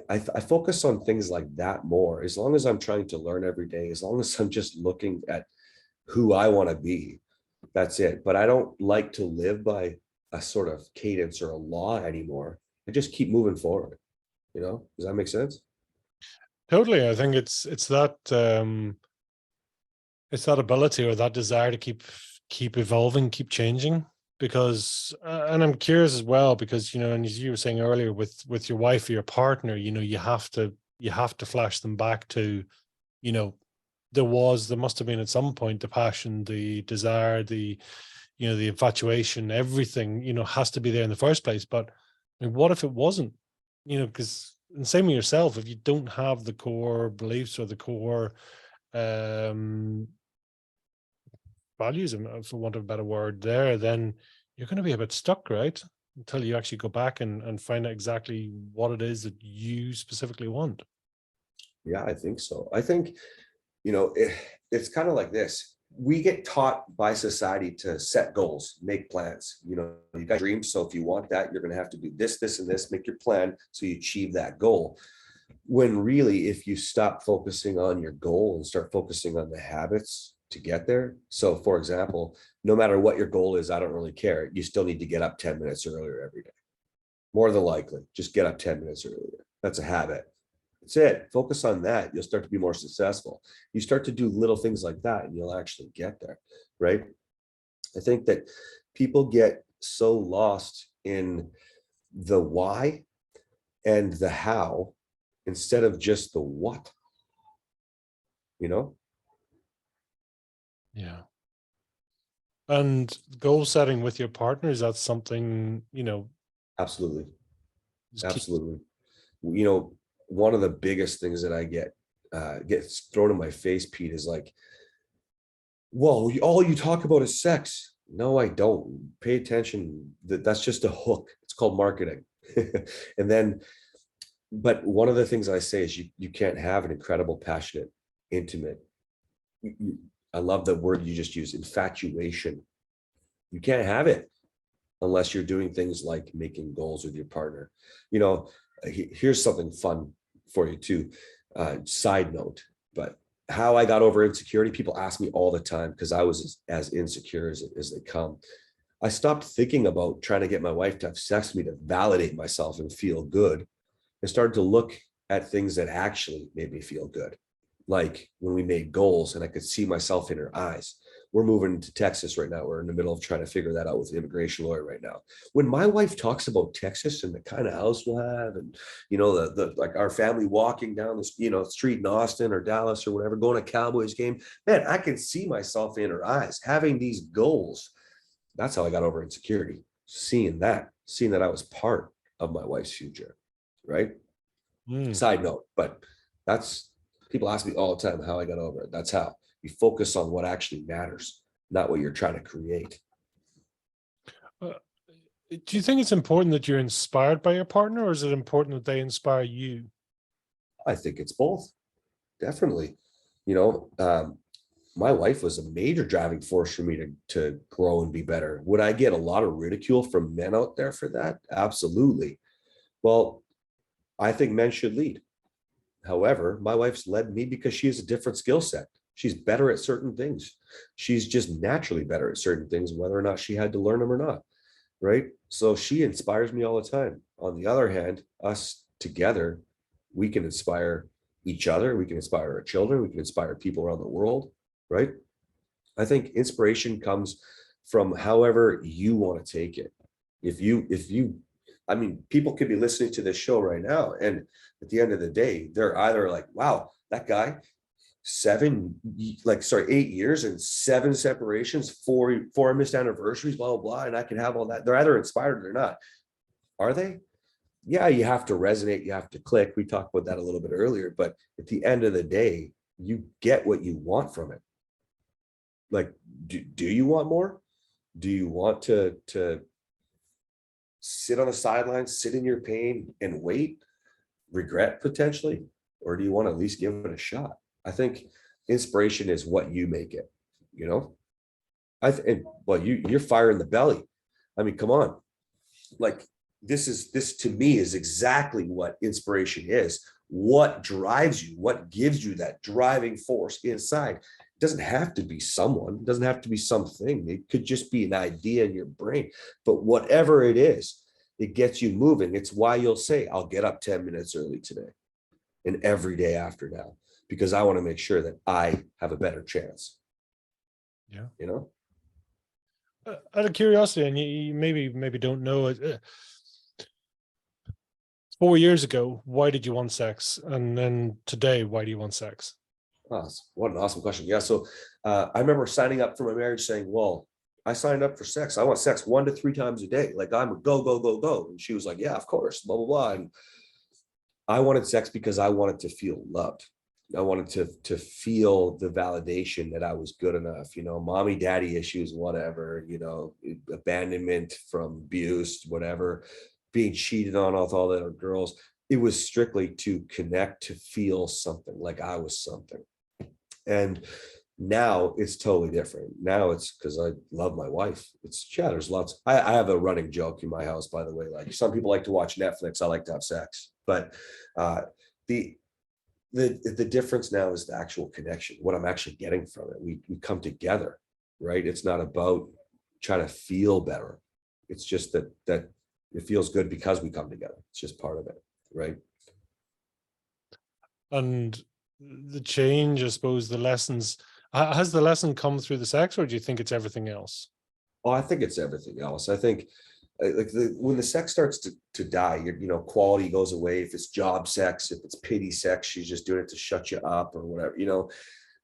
I focus on things like that more. As long as I'm trying to learn every day, as long as I'm just looking at who I want to be, that's it. But I don't like to live by a sort of cadence or a law anymore. I just keep moving forward. Does that make sense? Totally. I think it's that ability or that desire to keep evolving, keep changing. Because and I'm curious as well, because and as you were saying earlier, with your wife or your partner, you have to flash them back to, you know there must have been at some point the passion, the desire, the infatuation, everything has to be there in the first place. But I mean, what if it wasn't? Because, and same with yourself, if you don't have the core beliefs or the core um values, for want of a better word there, then you're going to be a bit stuck, right? Until you actually go back and find out exactly what it is that you specifically want. Yeah, I think so. I think, it's kind of like this. We get taught by society to set goals, make plans. You got dreams. So if you want that, you're going to have to do this, this, and this, make your plan so you achieve that goal. When really, if you stop focusing on your goal and start focusing on the habits to get there. So for example, no matter what your goal is, I don't really care. You still need to get up 10 minutes earlier every day. More than likely, just get up 10 minutes earlier. That's a habit. That's it. Focus on that. You'll start to be more successful. You start to do little things like that and you'll actually get there, right? I think that people get so lost in the why and the how instead of just the what. you know? Yeah. And goal setting with your partner, is that something, Absolutely. is key? Absolutely. You know, one of the biggest things that I gets thrown in my face, Pete, is like, well, all you talk about is sex. No, I don't. Pay attention. That's just a hook. It's called marketing. And then, but one of the things I say is you can't have an incredible, passionate, intimate. I love the word you just used, infatuation. You can't have it unless you're doing things like making goals with your partner. You know, here's something fun for you too. Side note, but how I got over insecurity, people ask me all the time because I was as insecure as they come. I stopped thinking about trying to get my wife to have sex with me to validate myself and feel good, and started to look at things that actually made me feel good. Like when we made goals and I could see myself in her eyes. We're moving to Texas right now. We're in the middle of trying to figure that out with an immigration lawyer right now. When my wife talks about Texas and the kind of house we'll have, and the like our family walking down the street in Austin or Dallas or whatever, going to a Cowboys game, man, I can see myself in her eyes having these goals. That's how I got over insecurity. Seeing that I was part of my wife's future, right? Mm. Side note, but that's, people ask me all the time how I got over it. That's how you focus on what actually matters, not what you're trying to create. Uh, do you think it's important that you're inspired by your partner, or is it important that they inspire you? I think it's both, definitely. You know, my wife was a major driving force for me to grow and be better. Would I get a lot of ridicule from men out there for that? Absolutely. Well, I think men should lead. However, my wife's led me because she has a different skill set. She's better at certain things. She's just naturally better at certain things, whether or not she had to learn them or not. Right. So she inspires me all the time. On the other hand, us together, we can inspire each other. We can inspire our children. We can inspire people around the world. Right. I think inspiration comes from however you want to take it. I mean, people could be listening to this show right now, and at the end of the day, they're either like, wow, that guy, 8 years and 7 separations, four missed anniversaries, blah, blah, blah, and I can have all that. They're either inspired or they're not. Are they? Yeah, you have to resonate, you have to click. We talked about that a little bit earlier, but at the end of the day, you get what you want from it. Like, do you want more? Do you want to sit on the sidelines, sit in your pain and wait, regret potentially? Or do you want to at least give it a shot? I think inspiration is what you make it, you know? You're fire in the belly. I mean, come on. Like, this to me is exactly what inspiration is. What drives you, what gives you that driving force inside. It doesn't have to be someone, it doesn't have to be something. It could just be an idea in your brain. But whatever it is, it gets you moving. It's why you'll say, I'll get up 10 minutes early today and every day after now, because I want to make sure that I have a better chance. Yeah. You know? Out of curiosity, and you maybe don't know it. 4 years ago, why did you want sex? And then today, why do you want sex? Oh, what an awesome question. Yeah. So I remember signing up for my marriage saying, well, I signed up for sex. I want sex 1 to 3 times a day. Like, I'm a go, go, go, go. And she was like, yeah, of course, blah, blah, blah. And I wanted sex because I wanted to feel loved. I wanted to feel the validation that I was good enough, mommy, daddy issues, whatever, abandonment from abuse, whatever, being cheated on with all the other girls. It was strictly to connect, to feel something, like I was something. And now it's totally different. Now it's because I love my wife. There's lots. I have a running joke in my house, by the way. Like, some people like to watch Netflix. I like to have sex. But the difference now is the actual connection, what I'm actually getting from it. We come together, right? It's not about trying to feel better. It's just that it feels good because we come together. It's just part of it, right? And the change, I suppose, the lessons, has the lesson come through the sex, or do you think it's everything else? Oh, I think it's everything else. I think when the sex starts to die, quality goes away. If it's job sex, if it's pity sex, she's just doing it to shut you up or whatever,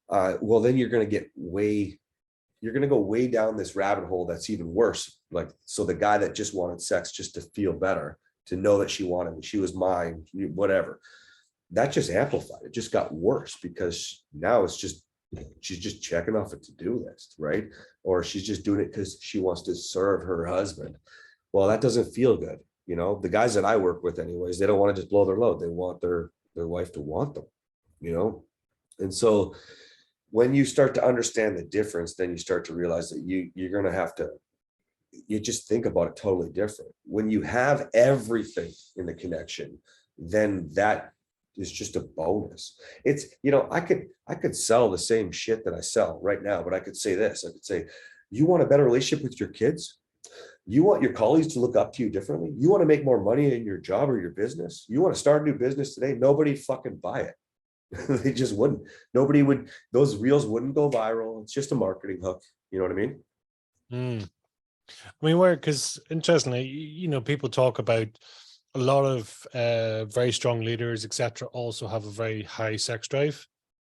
well, then you're going to go way down this rabbit hole that's even worse. Like, so the guy that just wanted sex just to feel better, to know that she wanted me, she was mine, whatever, that just amplified. It just got worse because now it's just, she's just checking off a to-do list, right? Or she's just doing it because she wants to serve her husband. Well, that doesn't feel good. You know, the guys that I work with anyways, they don't want to just blow their load. They want their wife to want them, you know? And so when you start to understand the difference, then you start to realize that you're going to have to, you just think about it totally different. When you have everything in the connection, then that is just a bonus. It's, you know, I could sell the same shit that I sell right now, but I could say this, I could say, you want a better relationship with your kids? You want your colleagues to look up to you differently? You want to make more money in your job or your business? You want to start a new business today? Nobody fucking buy it. They just wouldn't. Nobody would, those reels wouldn't go viral. It's just a marketing hook. You know what I mean? Mm. I mean, where, because interestingly, you know, people talk about a lot of very strong leaders, etc., also have a very high sex drive.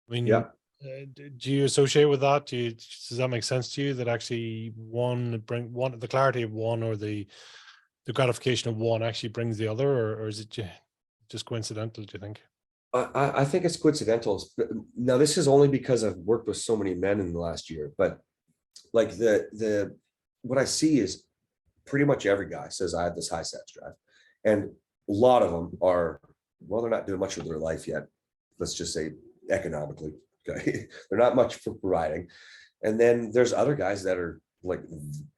I mean, Yeah. do you associate with that? Does that make sense to you, that actually one, the clarity of one, or the gratification of one actually brings the other, or is it just coincidental, do you think? I think it's coincidental. Now, this is only because I've worked with so many men in the last year, but like what I see is pretty much every guy says I have this high sex drive. And a lot of them are, well, they're not doing much with their life yet. Let's just say economically. Okay. They're not much for providing. And then there's other guys that are like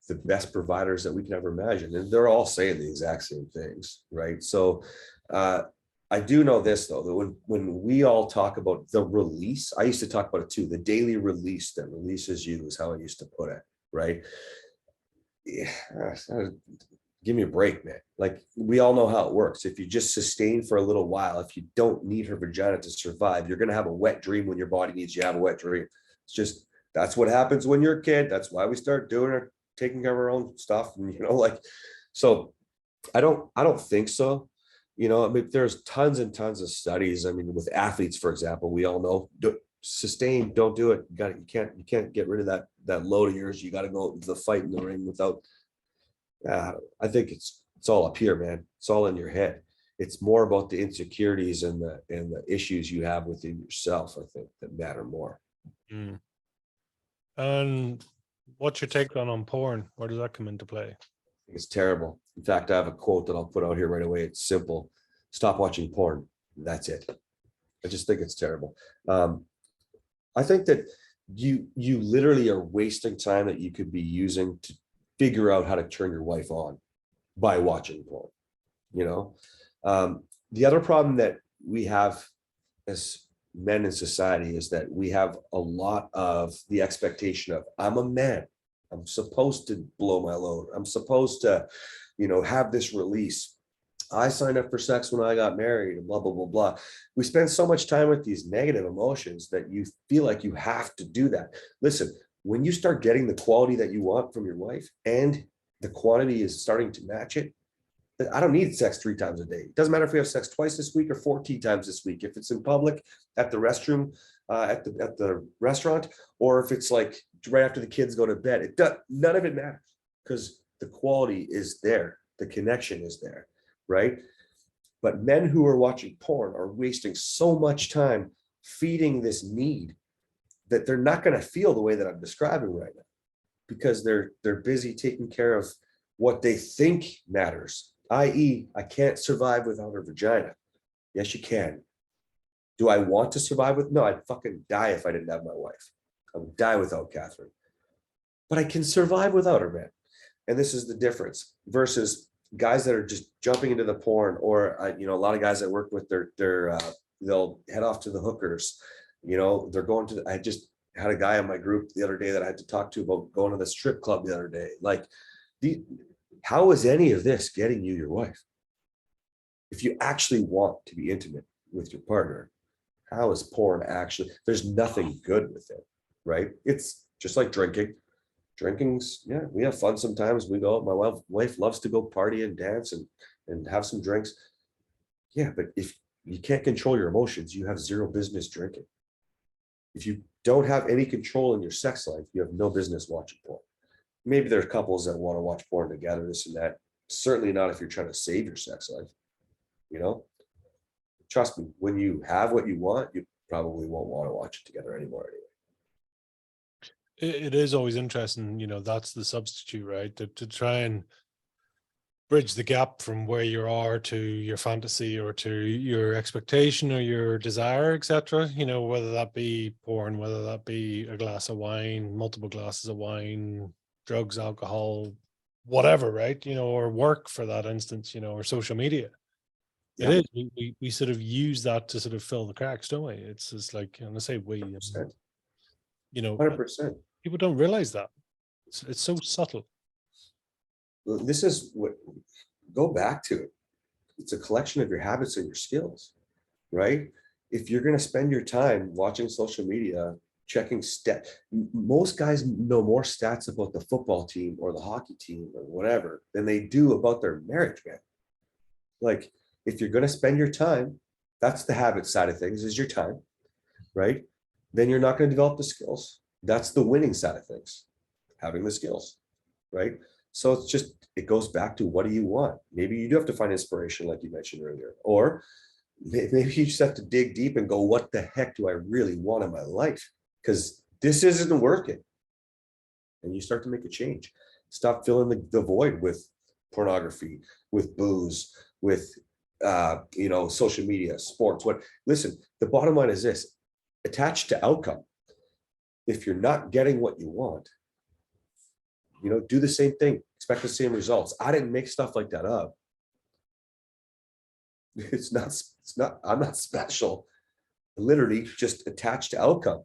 the best providers that we can ever imagine. And they're all saying the exact same things. Right. So I do know this though, that when we all talk about the release, I used to talk about it too. The daily release that releases you is how I used to put it. Right. Yeah, give me a break, man. Like, we all know how it works. If you just sustain for a little while, if you don't need her vagina to survive, you're going to have a wet dream when your body needs you to have a wet dream. It's just, that's what happens when you're a kid. That's why we start doing it, taking care of our own stuff. And, you know, like, so I don't think so. You know, I mean, there's tons and tons of studies. I mean, with athletes, for example, we all know, sustain, don't do it. You can't get rid of that load of yours. You got to go into the fight in the ring without. I think it's all up here, man. It's all in your head. It's more about the insecurities and the issues you have within yourself, I think, that matter more. Mm. And what's your take on porn? Where does that come into play? It's terrible. In fact, I have a quote that I'll put out here right away. It's simple: stop watching porn. That's it. I just think it's terrible. I think that you literally are wasting time that you could be using to figure out how to turn your wife on by watching porn. You know, the other problem that we have as men in society is that we have a lot of the expectation of, I'm a man, I'm supposed to blow my load, I'm supposed to, you know, have this release. I signed up for sex when I got married, and blah, blah, blah, blah. We spend so much time with these negative emotions that you feel like you have to do that. Listen, when you start getting the quality that you want from your wife and the quantity is starting to match it, I don't need sex 3 times a day. It doesn't matter if we have sex twice this week or 14 times this week. If it's in public, at the restroom, at the restaurant, or if it's like right after the kids go to bed, none of it matters, because the quality is there. The connection is there. Right? But men who are watching porn are wasting so much time feeding this need that they're not going to feel the way that I'm describing right now, because they're busy taking care of what they think matters, i.e., I can't survive without her vagina. Yes, you can. Do I want to survive with? No, I'd fucking die if I didn't have my wife. I would die without Catherine. But I can survive without her, man. And this is the difference versus guys that are just jumping into the porn, or you know, a lot of guys that work with they'll head off to the hookers. You know, they're going to. I just had a guy in my group the other day that I had to talk to about going to the strip club the other day. Like, how is any of this getting you your wife? If you actually want to be intimate with your partner, how is porn actually? There's nothing good with it, right? It's just like drinking. Drinking's, yeah, we have fun sometimes. We go, my wife loves to go party and dance and have some drinks. Yeah, but if you can't control your emotions, you have zero business drinking. If you don't have any control in your sex life, you have no business watching porn. Maybe there are couples that want to watch porn together, this and that. Certainly not if you're trying to save your sex life. You know, trust me, when you have what you want, you probably won't want to watch it together anymore anyway. It is always interesting, that's the substitute, right? To try and bridge the gap from where you are to your fantasy or to your expectation or your desire, etc. Whether that be porn, whether that be a glass of wine, multiple glasses of wine, drugs, alcohol, whatever, right? Or work for that instance, or social media. It Yeah, is. We sort of use that to sort of fill the cracks, don't we? It's just like, and I say we, 100%. you know, 100%. people don't realize that. It's so subtle. This is what, go back to it. It's a collection of your habits and your skills, right? If you're going to spend your time watching social media, checking most guys know more stats about the football team or the hockey team or whatever than they do about their marriage, man. Like, if you're going to spend your time, that's the habit side of things, is your time, right? Then you're not going to develop the skills. That's the winning side of things, having the skills, right? So it's just, it goes back to, what do you want? Maybe you do have to find inspiration, like you mentioned earlier, or maybe you just have to dig deep and go, what the heck do I really want in my life? Because this isn't working. And you start to make a change. Stop filling the void with pornography, with booze, with social media, sports. Listen, the bottom line is this: attached to outcome. If you're not getting what you want, do the same thing, expect the same results. I didn't make stuff like that up. It's not, I'm not special. Literally just attached to outcome.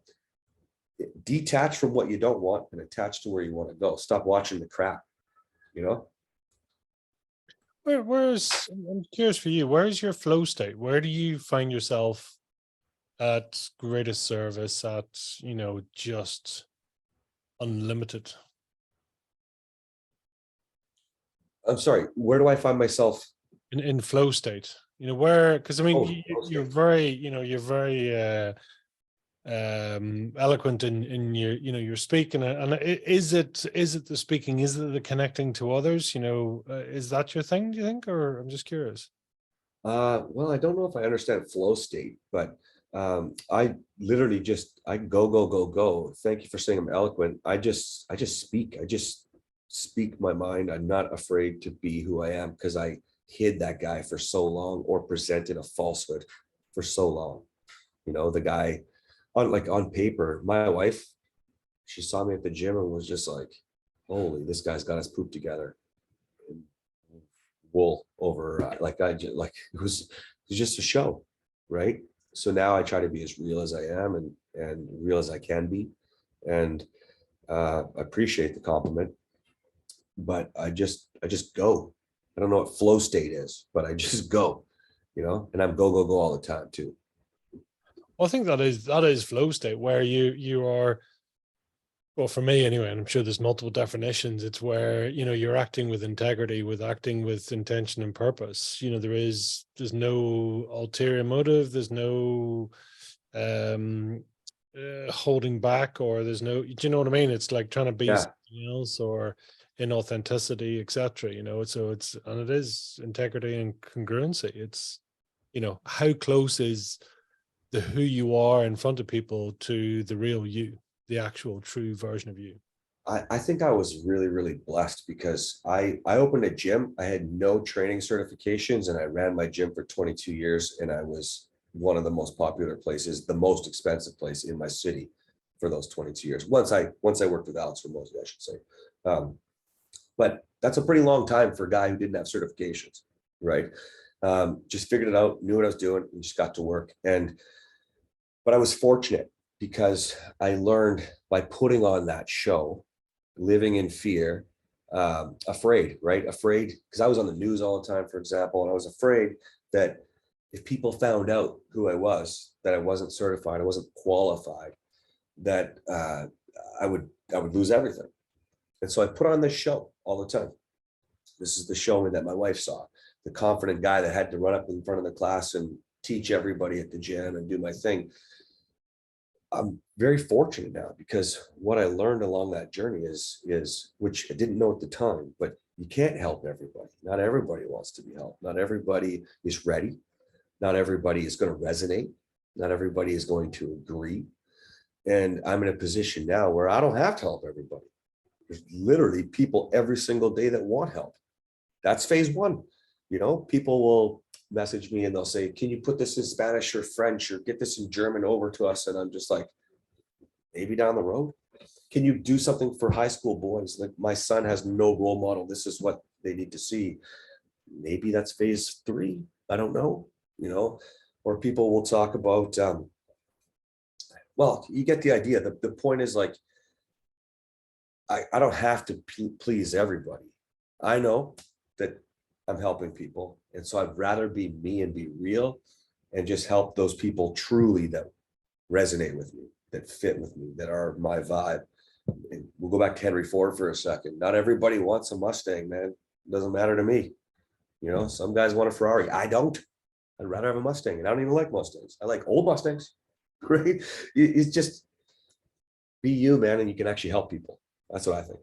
Detach from what you don't want and attach to where you want to go. Stop watching the crap, Where's, I'm curious for you, where's your flow state? Where do you find yourself at greatest service, at, just unlimited? I'm sorry, where do I find myself? In flow state, where, because I mean, Oh, you're okay. very, you're very eloquent in your, your speaking, and is it the speaking, is it the connecting to others, is that your thing, do you think? Or I'm just curious. Well, I don't know if I understand flow state, but I literally just, I go, go, go, go. Thank you for saying I'm eloquent. I just speak. I just speak my mind. I'm not afraid to be who I am, because I hid that guy for so long, or presented a falsehood for so long. The guy on paper, my wife, she saw me at the gym and was just like, holy, this guy's got his poop together. Wool over, it was just a show, right? So now I try to be as real as I am, and real as I can be, and appreciate the compliment, but I just go. I don't know what flow state is, but I just go, and I'm go, go, go all the time too. Well, I think that is flow state, where you are, well, for me anyway, and I'm sure there's multiple definitions, it's where, you're acting with integrity, with acting with intention and purpose. There's no ulterior motive, there's no holding back, or there's no, do you know what I mean? It's like trying to be Yeah, something else, or inauthenticity, etc. So and it is integrity and congruency. It's, how close is the who you are in front of people to the real you, the actual true version of you. I think I was really, really blessed, because I opened a gym. I had no training certifications, and I ran my gym for 22 years, and I was one of the most popular places, the most expensive place in my city for those 22 years. Once I worked with Alex Ramosi, I should say. But that's a pretty long time for a guy who didn't have certifications, right? Just figured it out, knew what I was doing, and just got to work. But I was fortunate, because I learned by putting on that show, living in fear, afraid, right? Afraid, because I was on the news all the time, for example, and I was afraid that if people found out who I was, that I wasn't certified, I wasn't qualified, that I would lose everything. And so I put on this show all the time. This is the showman that my wife saw, the confident guy that had to run up in front of the class and teach everybody at the gym and do my thing. I'm very fortunate now, because what I learned along that journey is which I didn't know at the time, but you can't help everybody. Not everybody wants to be helped. Not everybody is ready. Not everybody is going to resonate. Not everybody is going to agree. And I'm in a position now where I don't have to help everybody. There's literally people every single day that want help. That's phase one. You know, people will message me and they'll say, can you put this in Spanish or French or get this in German over to us? And I'm just like, maybe down the road. Can you do something for high school boys? Like, my son has no role model. This is what they need to see. Maybe that's phase three. I don't know, you know, or people will talk about, well, you get the idea. The point is, like, I don't have to please everybody. I know that I'm helping people. And so I'd rather be me and be real and just help those people truly that resonate with me, that fit with me, that are my vibe. And we'll go back to Henry Ford for a second. Not everybody wants a Mustang, man. It doesn't matter to me. You know, some guys want a Ferrari. I don't. I'd rather have a Mustang. And I don't even like Mustangs. I like old Mustangs. Right? It's just be you, man, and you can actually help people. That's what I think.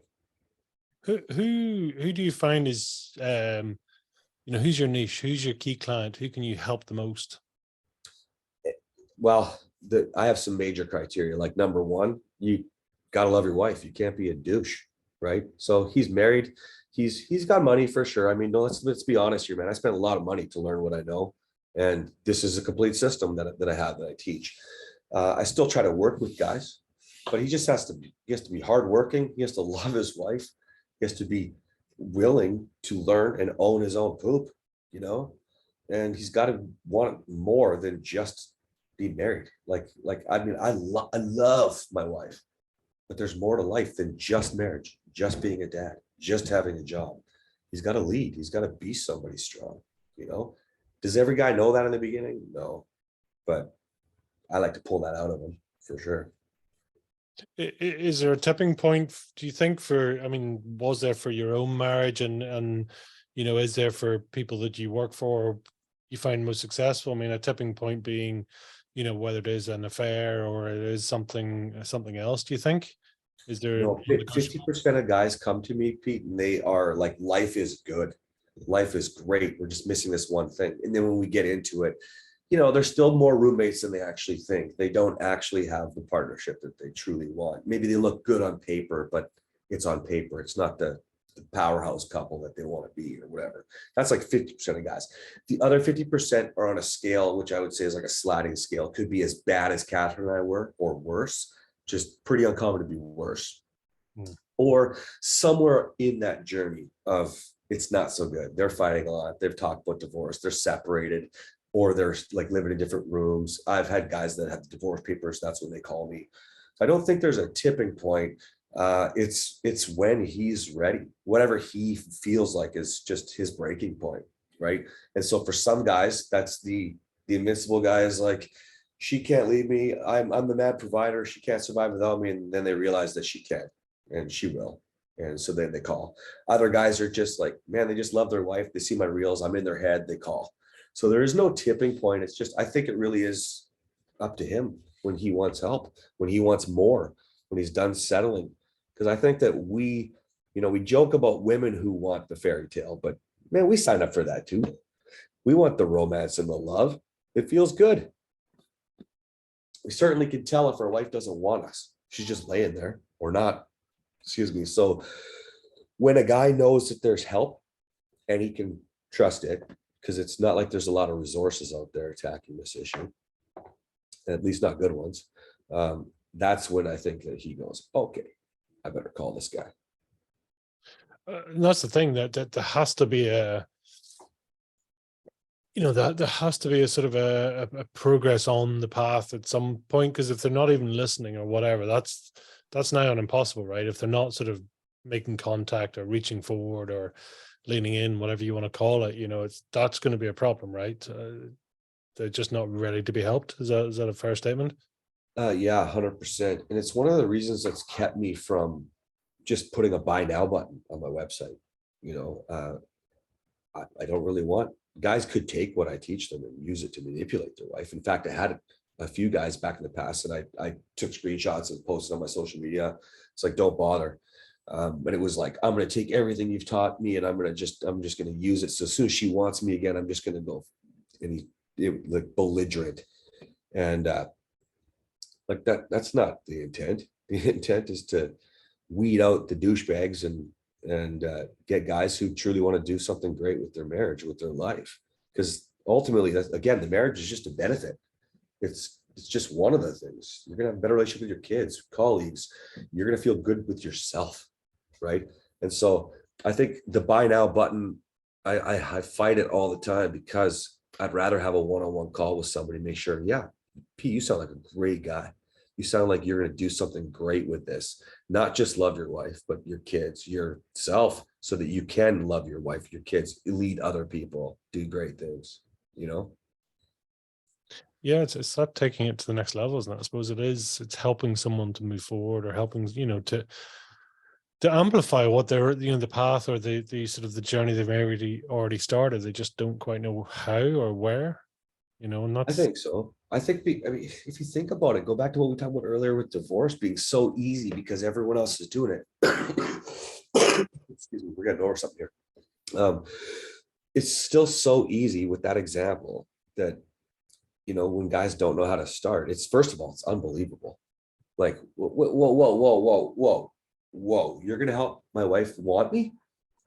Who do you find is who's your niche? Who's your key client? Who can you help the most? Well, I have some major criteria. Like, number one, you gotta love your wife. You can't be a douche, right? So he's married. He's got money for sure. I mean, no, let's be honest here, man. I spent a lot of money to learn what I know, and this is a complete system that I have, that I teach. I still try to work with guys, but he has to be hardworking. He has to love his wife. He has to be willing to learn and own his own poop, you know, and he's got to want more than just be married. I mean, I love my wife, but there's more to life than just marriage, just being a dad, just having a job. He's got to lead. He's got to be somebody strong, you know. Does every guy know that in the beginning? No, but I like to pull that out of him for sure. Is there a tipping point, do you think, was there for your own marriage, and is there for people that you work for, you find most successful? I mean, a tipping point being, whether it is an affair or it is something else, do you think? Is there No, 50% of guys come to me, Pete, and they are like, life is good. Life is great. We're just missing this one thing. And then when we get into it, there's still more roommates than they actually think. They don't actually have the partnership that they truly want. Maybe they look good on paper, but it's on paper. It's not the powerhouse couple that they want to be, or whatever. That's like 50% of guys. The other 50% are on a scale, which I would say is like a sliding scale. Could be as bad as Catherine and I were, or worse. Just pretty uncommon to be worse. Or somewhere in that journey of, it's not so good. They're fighting a lot. They've talked about divorce. They're separated, or they're like living in different rooms. I've had guys that have divorce papers. That's when they call me. I don't think there's a tipping point. It's when he's ready. Whatever he feels like is just his breaking point, right? And so for some guys, that's the invincible guy, is like, she can't leave me. I'm the mad provider. She can't survive without me. And then they realize that she can, and she will. And so then they call. Other guys are just like, man, they just love their wife. They see my reels. I'm in their head. They call. So there is no tipping point. It's just, I think it really is up to him when he wants help, when he wants more, when he's done settling. Because I think that we joke about women who want the fairy tale, but man, we sign up for that too. We want the romance and the love. It feels good. We certainly can tell if our wife doesn't want us. She's just laying there or not. Excuse me. So when a guy knows that there's help and he can trust it, because it's not like there's a lot of resources out there attacking this issue, at least not good ones. That's when I think that he goes, okay, I better call this guy. And that's the thing, that there has to be a, that there has to be a sort of a progress on the path at some point, because if they're not even listening or whatever, that's nigh on impossible, right? If they're not sort of making contact or reaching forward or leaning in, whatever you want to call it, that's going to be a problem, right? They're just not ready to be helped. Is that a fair statement? Yeah, 100%. And it's one of the reasons that's kept me from just putting a buy now button on my website. I don't really want, guys could take what I teach them and use it to manipulate their wife. In fact, I had a few guys back in the past, and I took screenshots and posted on my social media. It's like, don't bother. But it was like, I'm going to take everything you've taught me, and I'm just going to use it. So as soon as she wants me again, I'm just going to go. And like belligerent, and like that's not the intent. The intent is to weed out the douchebags and get guys who truly want to do something great with their marriage, with their life. Because ultimately, that's, again, the marriage is just a benefit. It's just one of the things. You're gonna have a better relationship with your kids, colleagues. You're gonna feel good with yourself, right? And so I think the buy now button, I fight it all the time, because I'd rather have a one-on-one call with somebody, make sure, yeah, Pete, you sound like a great guy. You sound like you're gonna do something great with this. Not just love your wife, but your kids, yourself, so that you can love your wife, your kids, lead other people, do great things, you know? Yeah, it's not taking it to the next level, isn't it? I suppose it's helping someone to move forward, or helping, to amplify what they're, the path, or the sort of the journey they've already started. They just don't quite know how or where, and I that's, think so. I think, I mean, if you think about it, go back to what we talked about earlier with divorce being so easy because everyone else is doing it. Excuse me, we're getting over something here. It's still so easy with that example that, when guys don't know how to start, it's, first of all, it's unbelievable. Like, whoa, whoa, whoa, whoa, whoa, whoa, whoa, you're gonna help my wife want me?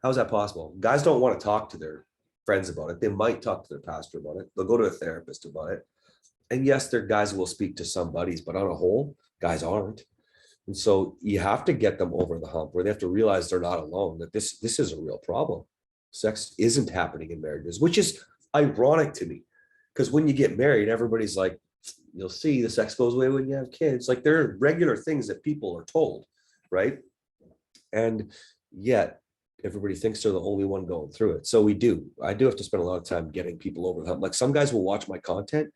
How's that possible? Guys don't want to talk to their friends about it. They might talk to their pastor about it. They'll go to a therapist about it. And yes, their guys will speak to some buddies, but on a whole, guys aren't. And so you have to get them over the hump where they have to realize they're not alone, that this is a real problem. Sex isn't happening in marriages, which is ironic to me. Because when you get married, everybody's like, you'll see the sex goes away when you have kids. Like, there are regular things that people are told, right? And yet everybody thinks they're the only one going through it. So I do have to spend a lot of time getting people over the hump. Like, some guys will watch my content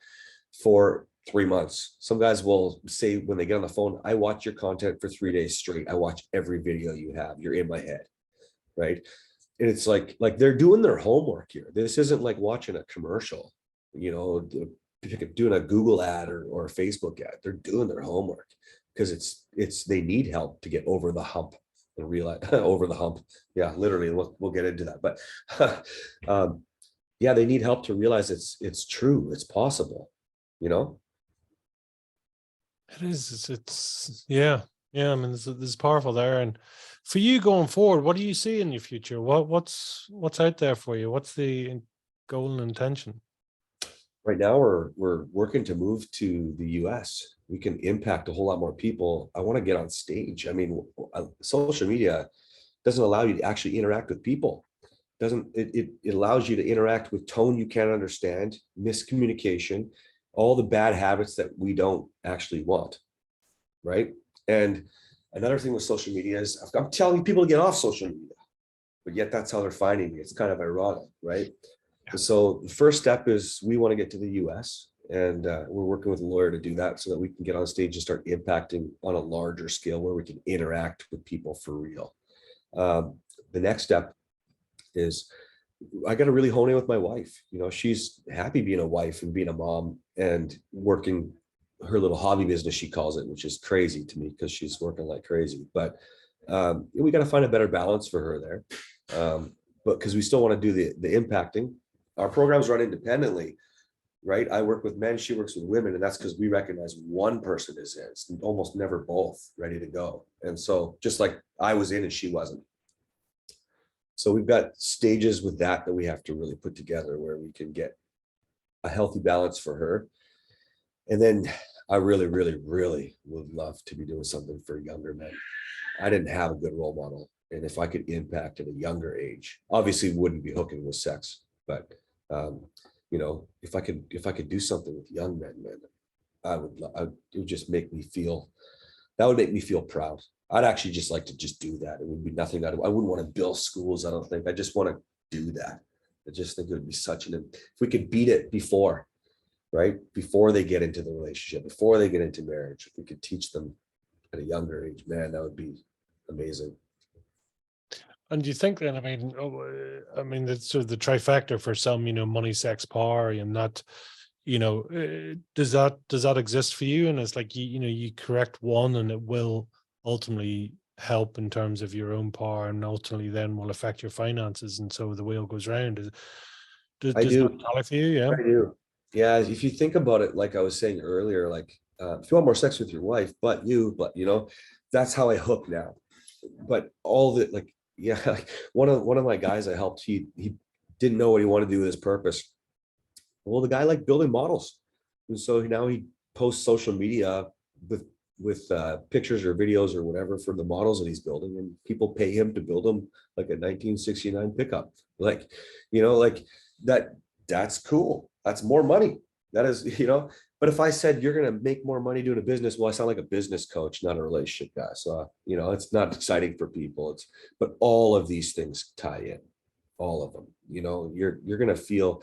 for 3 months. Some guys will say when they get on the phone, I watch your content for 3 days straight. I watch every video you have. You're in my head, right? And it's like they're doing their homework here. This isn't like watching a commercial, doing a Google ad or a Facebook ad. They're doing their homework, because it's they need help to get over the hump and realize over the hump. Yeah, literally, we'll get into that. But yeah, they need help to realize it's true, it's possible, you know. it is. It's yeah, yeah. I mean, there's powerful there. And for you going forward, what do you see in your future? What's out there for you? What's the goal and intention? Right now we're working to move to the US. We can impact a whole lot more people. I want to get on stage. I mean, social media doesn't allow you to actually interact with people. Doesn't it allows you to interact with tone you can't understand, miscommunication, all the bad habits that we don't actually want, right? And another thing with social media is, I'm telling people to get off social media, but yet that's how they're finding me. It's kind of ironic, right? Yeah. And so the first step is we want to get to the US, and we're working with a lawyer to do that so that we can get on stage and start impacting on a larger scale where we can interact with people for real. The next step is I got to really hone in with my wife. She's happy being a wife and being a mom and working her little hobby business, she calls it, which is crazy to me because she's working like crazy. But we got to find a better balance for her there. But because we still want to do the impacting. Our programs run independently, right? I work with men, she works with women, and that's because we recognize one person is in. It's almost never both ready to go. And so just like I was in and she wasn't. So we've got stages with that we have to really put together where we can get a healthy balance for her. And then I really, really, really would love to be doing something for younger men. I didn't have a good role model. And if I could impact at a younger age, obviously wouldn't be hooking with sex, but if I could do something with young men, man, it would just make me feel, that would make me feel proud. I'd actually just like to just do that. It would be nothing. I wouldn't want to build schools. I don't think. I just want to do that. I just think it would be if we could beat it before, right? Before they get into the relationship, before they get into marriage, if we could teach them at a younger age, man, that would be amazing. And do you think then, I mean, that's sort of the trifecta for some, money, sex, power, and not, does that exist for you? And it's like, you correct one and it will ultimately help in terms of your own power, and ultimately then will affect your finances, and so the wheel goes round. I Does that do. tally for you? Yeah. I do. Yeah, if you think about it, like I was saying earlier, like if you want more sex with your wife, but that's how I hook now. But all that, like, yeah, like one of my guys I helped, he didn't know what he wanted to do with his purpose. Well, the guy liked building models, and so now he posts social media with pictures or videos or whatever for the models that he's building, and people pay him to build them like a 1969 pickup. Like, like that. That's cool. That's more money. That is, But if I said you're going to make more money doing a business, well, I sound like a business coach, not a relationship guy. So, it's not exciting for people. But all of these things tie in, all of them. You're going to feel.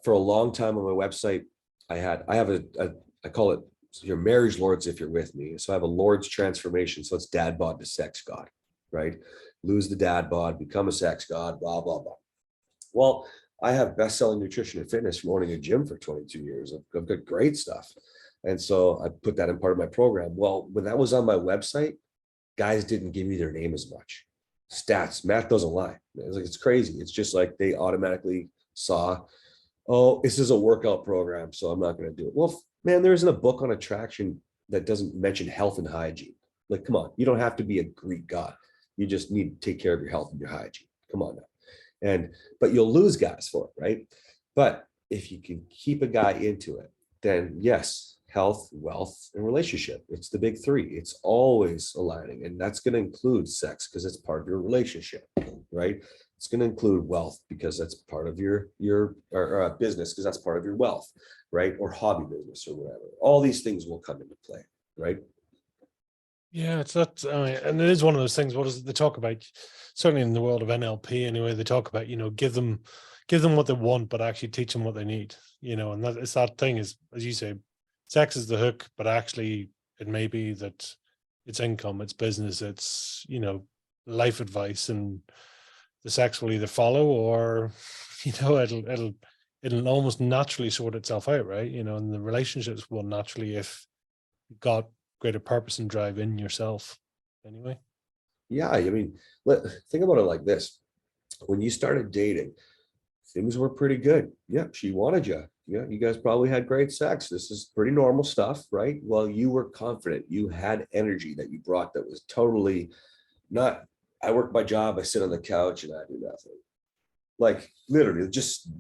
For a long time on my website, I have I call it your marriage lords if you're with me. So I have a Lord's transformation. So it's dad bod to sex god, right? Lose the dad bod, become a sex god, blah, blah, blah. Well, I have best-selling nutrition and fitness from owning a gym for 22 years. I've got great stuff. And so I put that in part of my program. Well, when that was on my website, guys didn't give me their name as much. Stats, math doesn't lie. It's crazy. It's just like they automatically saw, oh, this is a workout program, so I'm not going to do it. Well, man, there isn't a book on attraction that doesn't mention health and hygiene. Like, come on, you don't have to be a Greek god. You just need to take care of your health and your hygiene. Come on now. But you'll lose guys for it, right? But if you can keep a guy into it, then yes, health, wealth, and relationship. It's the big three. It's always aligning. And that's going to include sex because it's part of your relationship, right? It's going to include wealth because that's part of your business because that's part of your wealth, right? Or hobby business or whatever. All these things will come into play, right? Yeah, it's that, and it is one of those things. What is it they talk about? Certainly in the world of NLP, anyway, they talk about give them what they want, but actually teach them what they need. And that it's that thing is, as you say, sex is the hook, but actually it may be that it's income, it's business, it's life advice, and the sex will either follow or it'll almost naturally sort itself out, right? And the relationships will naturally, if you've got greater purpose and drive in yourself anyway. Yeah, I mean, think about it like this. When you started dating, things were pretty good. Yeah, she wanted you. Yeah, you guys probably had great sex. This is pretty normal stuff, right? Well, you were confident. You had energy that you brought that was totally not, I work my job, I sit on the couch and I do nothing. Like literally just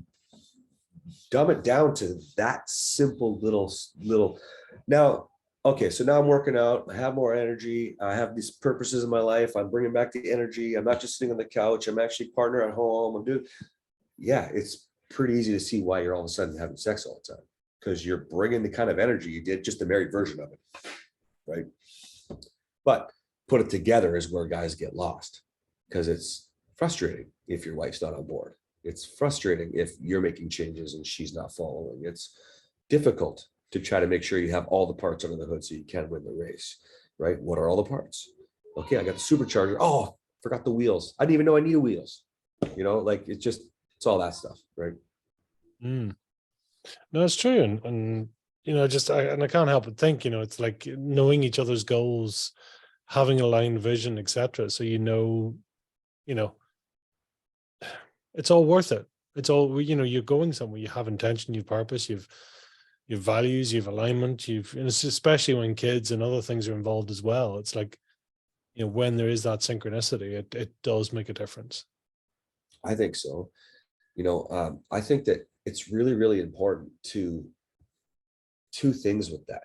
dumb it down to that simple little. Now, okay, so now I'm working out. I have more energy. I have these purposes in my life. I'm bringing back the energy. I'm not just sitting on the couch. I'm actually partner at home. I'm doing, yeah, it's pretty easy to see why you're all of a sudden having sex all the time because you're bringing the kind of energy you did, just the married version of it, right? But put it together is where guys get lost because it's frustrating if your wife's not on board. It's frustrating if you're making changes and she's not following. It's difficult to try to make sure you have all the parts under the hood so you can win the race, right? What are all the parts? Okay, I got the supercharger. Oh, forgot the wheels. I didn't even know I needed wheels. Like it's all that stuff, right? No, it's true. And I can't help but think, it's like knowing each other's goals, having aligned vision, etc. So it's all worth it. It's all, you're going somewhere, you have intention, you have purpose, you've values, you've alignment, and it's especially when kids and other things are involved as well. It's like, when there is that synchronicity, it does make a difference. I think so. I think that it's really, really important to two things with that.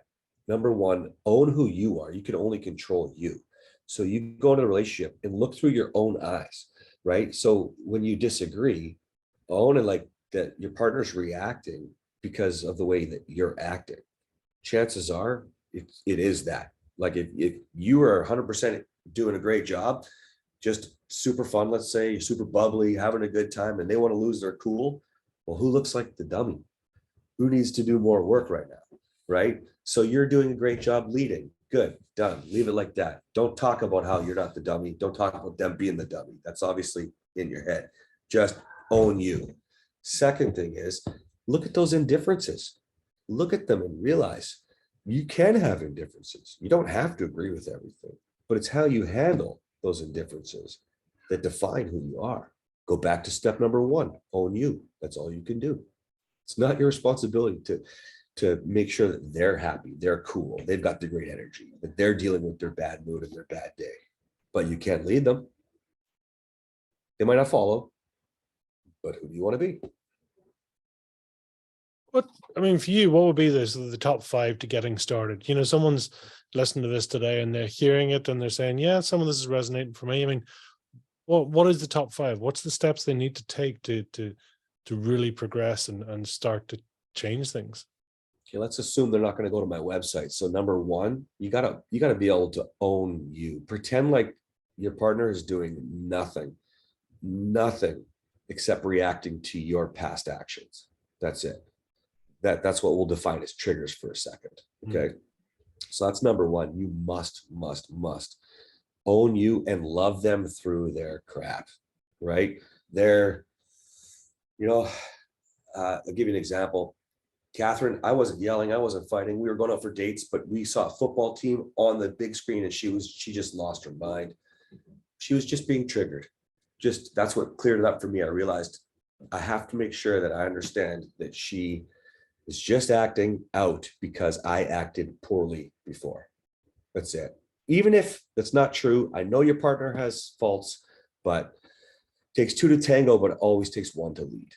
Number one, own who you are. You can only control you. So you go into a relationship and look through your own eyes, right? So when you disagree, own it like that your partner's reacting because of the way that you're acting. Chances are it is that. Like if you are 100% doing a great job, just super fun, let's say, super bubbly, having a good time, and they want to lose their cool. Well, who looks like the dummy? Who needs to do more work right now? Right? So you're doing a great job leading. Good, done. Leave it like that. Don't talk about how you're not the dummy. Don't talk about them being the dummy. That's obviously in your head. Just own you. Second thing is Look at those indifferences. Look at them and realize you can have indifferences. You don't have to agree with everything, but it's how you handle those indifferences that define who you are. Go back to step number one, own you. That's all you can do. It's not your responsibility to make sure that they're happy, they're cool, they've got the great energy, that they're dealing with their bad mood and their bad day. But you can't lead them. They might not follow, but who do you want to be? What, I mean, for you, what would be the top 5 to getting started? You know, someone's listening to this today and they're hearing it and they're saying, yeah, some of this is resonating for me. I mean, what is the top 5? What's the steps they need to take to really progress and start to change things? Okay, let's assume they're not going to go to my website. So number one, you gotta be able to own you. Pretend like your partner is doing nothing except reacting to your past actions. That's it. That's what we'll define as triggers for a second. Okay. So that's number one. You must own you and love them through their crap, right? They're, I'll give you an example. Catherine, I wasn't yelling, I wasn't fighting. We were going out for dates, but we saw a football team on the big screen and she just lost her mind. She was just being triggered. Just, that's what cleared it up for me. I realized I have to make sure that I understand that she is just acting out because I acted poorly before. That's it. Even if that's not true, I know your partner has faults, but it takes 2 to tango, but it always takes 1 to lead.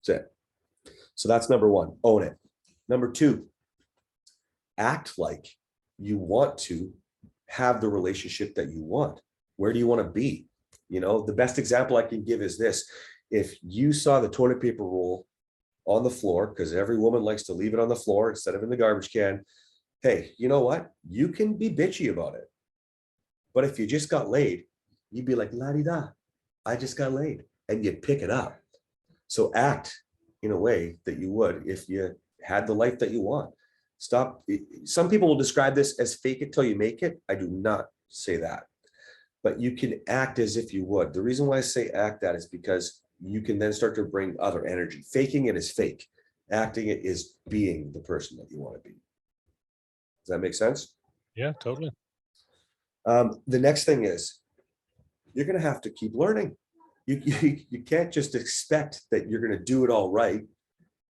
That's it. So that's number one, own it. Number 2, act like you want to have the relationship that you want. Where do you want to be? The best example I can give is this. If you saw the toilet paper roll on the floor, because every woman likes to leave it on the floor instead of in the garbage can, hey, you know what? You can be bitchy about it. But if you just got laid, you'd be like, la-di-da, I just got laid. And you'd pick it up. So act in a way that you would if you had the life that you want. Stop. Some people will describe this as fake it till you make it. I do not say that. But you can act as if you would. The reason why I say act that is because you can then start to bring other energy. Faking it is fake. Acting it is being the person that you want to be. Does that make sense? Yeah, totally. The next thing is you're going to have to keep learning. You can't just expect that you're going to do it all right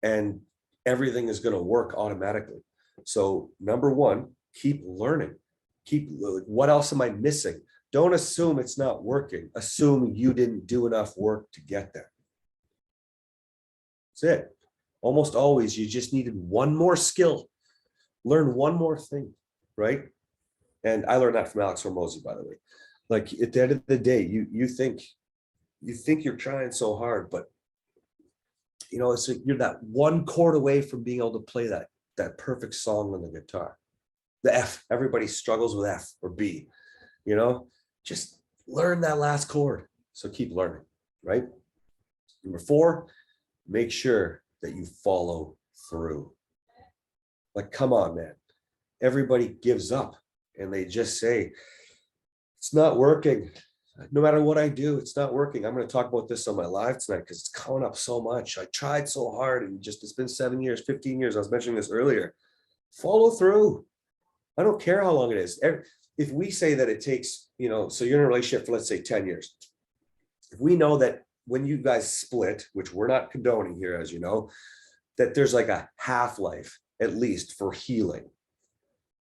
and everything is going to work automatically. So number one, keep learning. What else am I missing? Don't assume it's not working. Assume you didn't do enough work to get there. That's it. Almost always, you just needed one more skill. Learn one more thing, right? And I learned that from Alex Hormozy, by the way. Like at the end of the day, you think you're trying so hard, but it's like you're that one chord away from being able to play that perfect song on the guitar. The F, everybody struggles with F or B, just learn that last chord. So keep learning, right? Number 4, make sure that you follow through. Like, come on, man. Everybody gives up and they just say, it's not working. No matter what I do, it's not working. I'm going to talk about this on my live tonight because it's coming up so much. I tried so hard and it's been 7 years, 15 years. I was mentioning this earlier. Follow through. I don't care how long it is. If we say that it takes, so you're in a relationship for, let's say, 10 years. If we know that when you guys split, which we're not condoning here, as you know, that there's like a half-life at least for healing,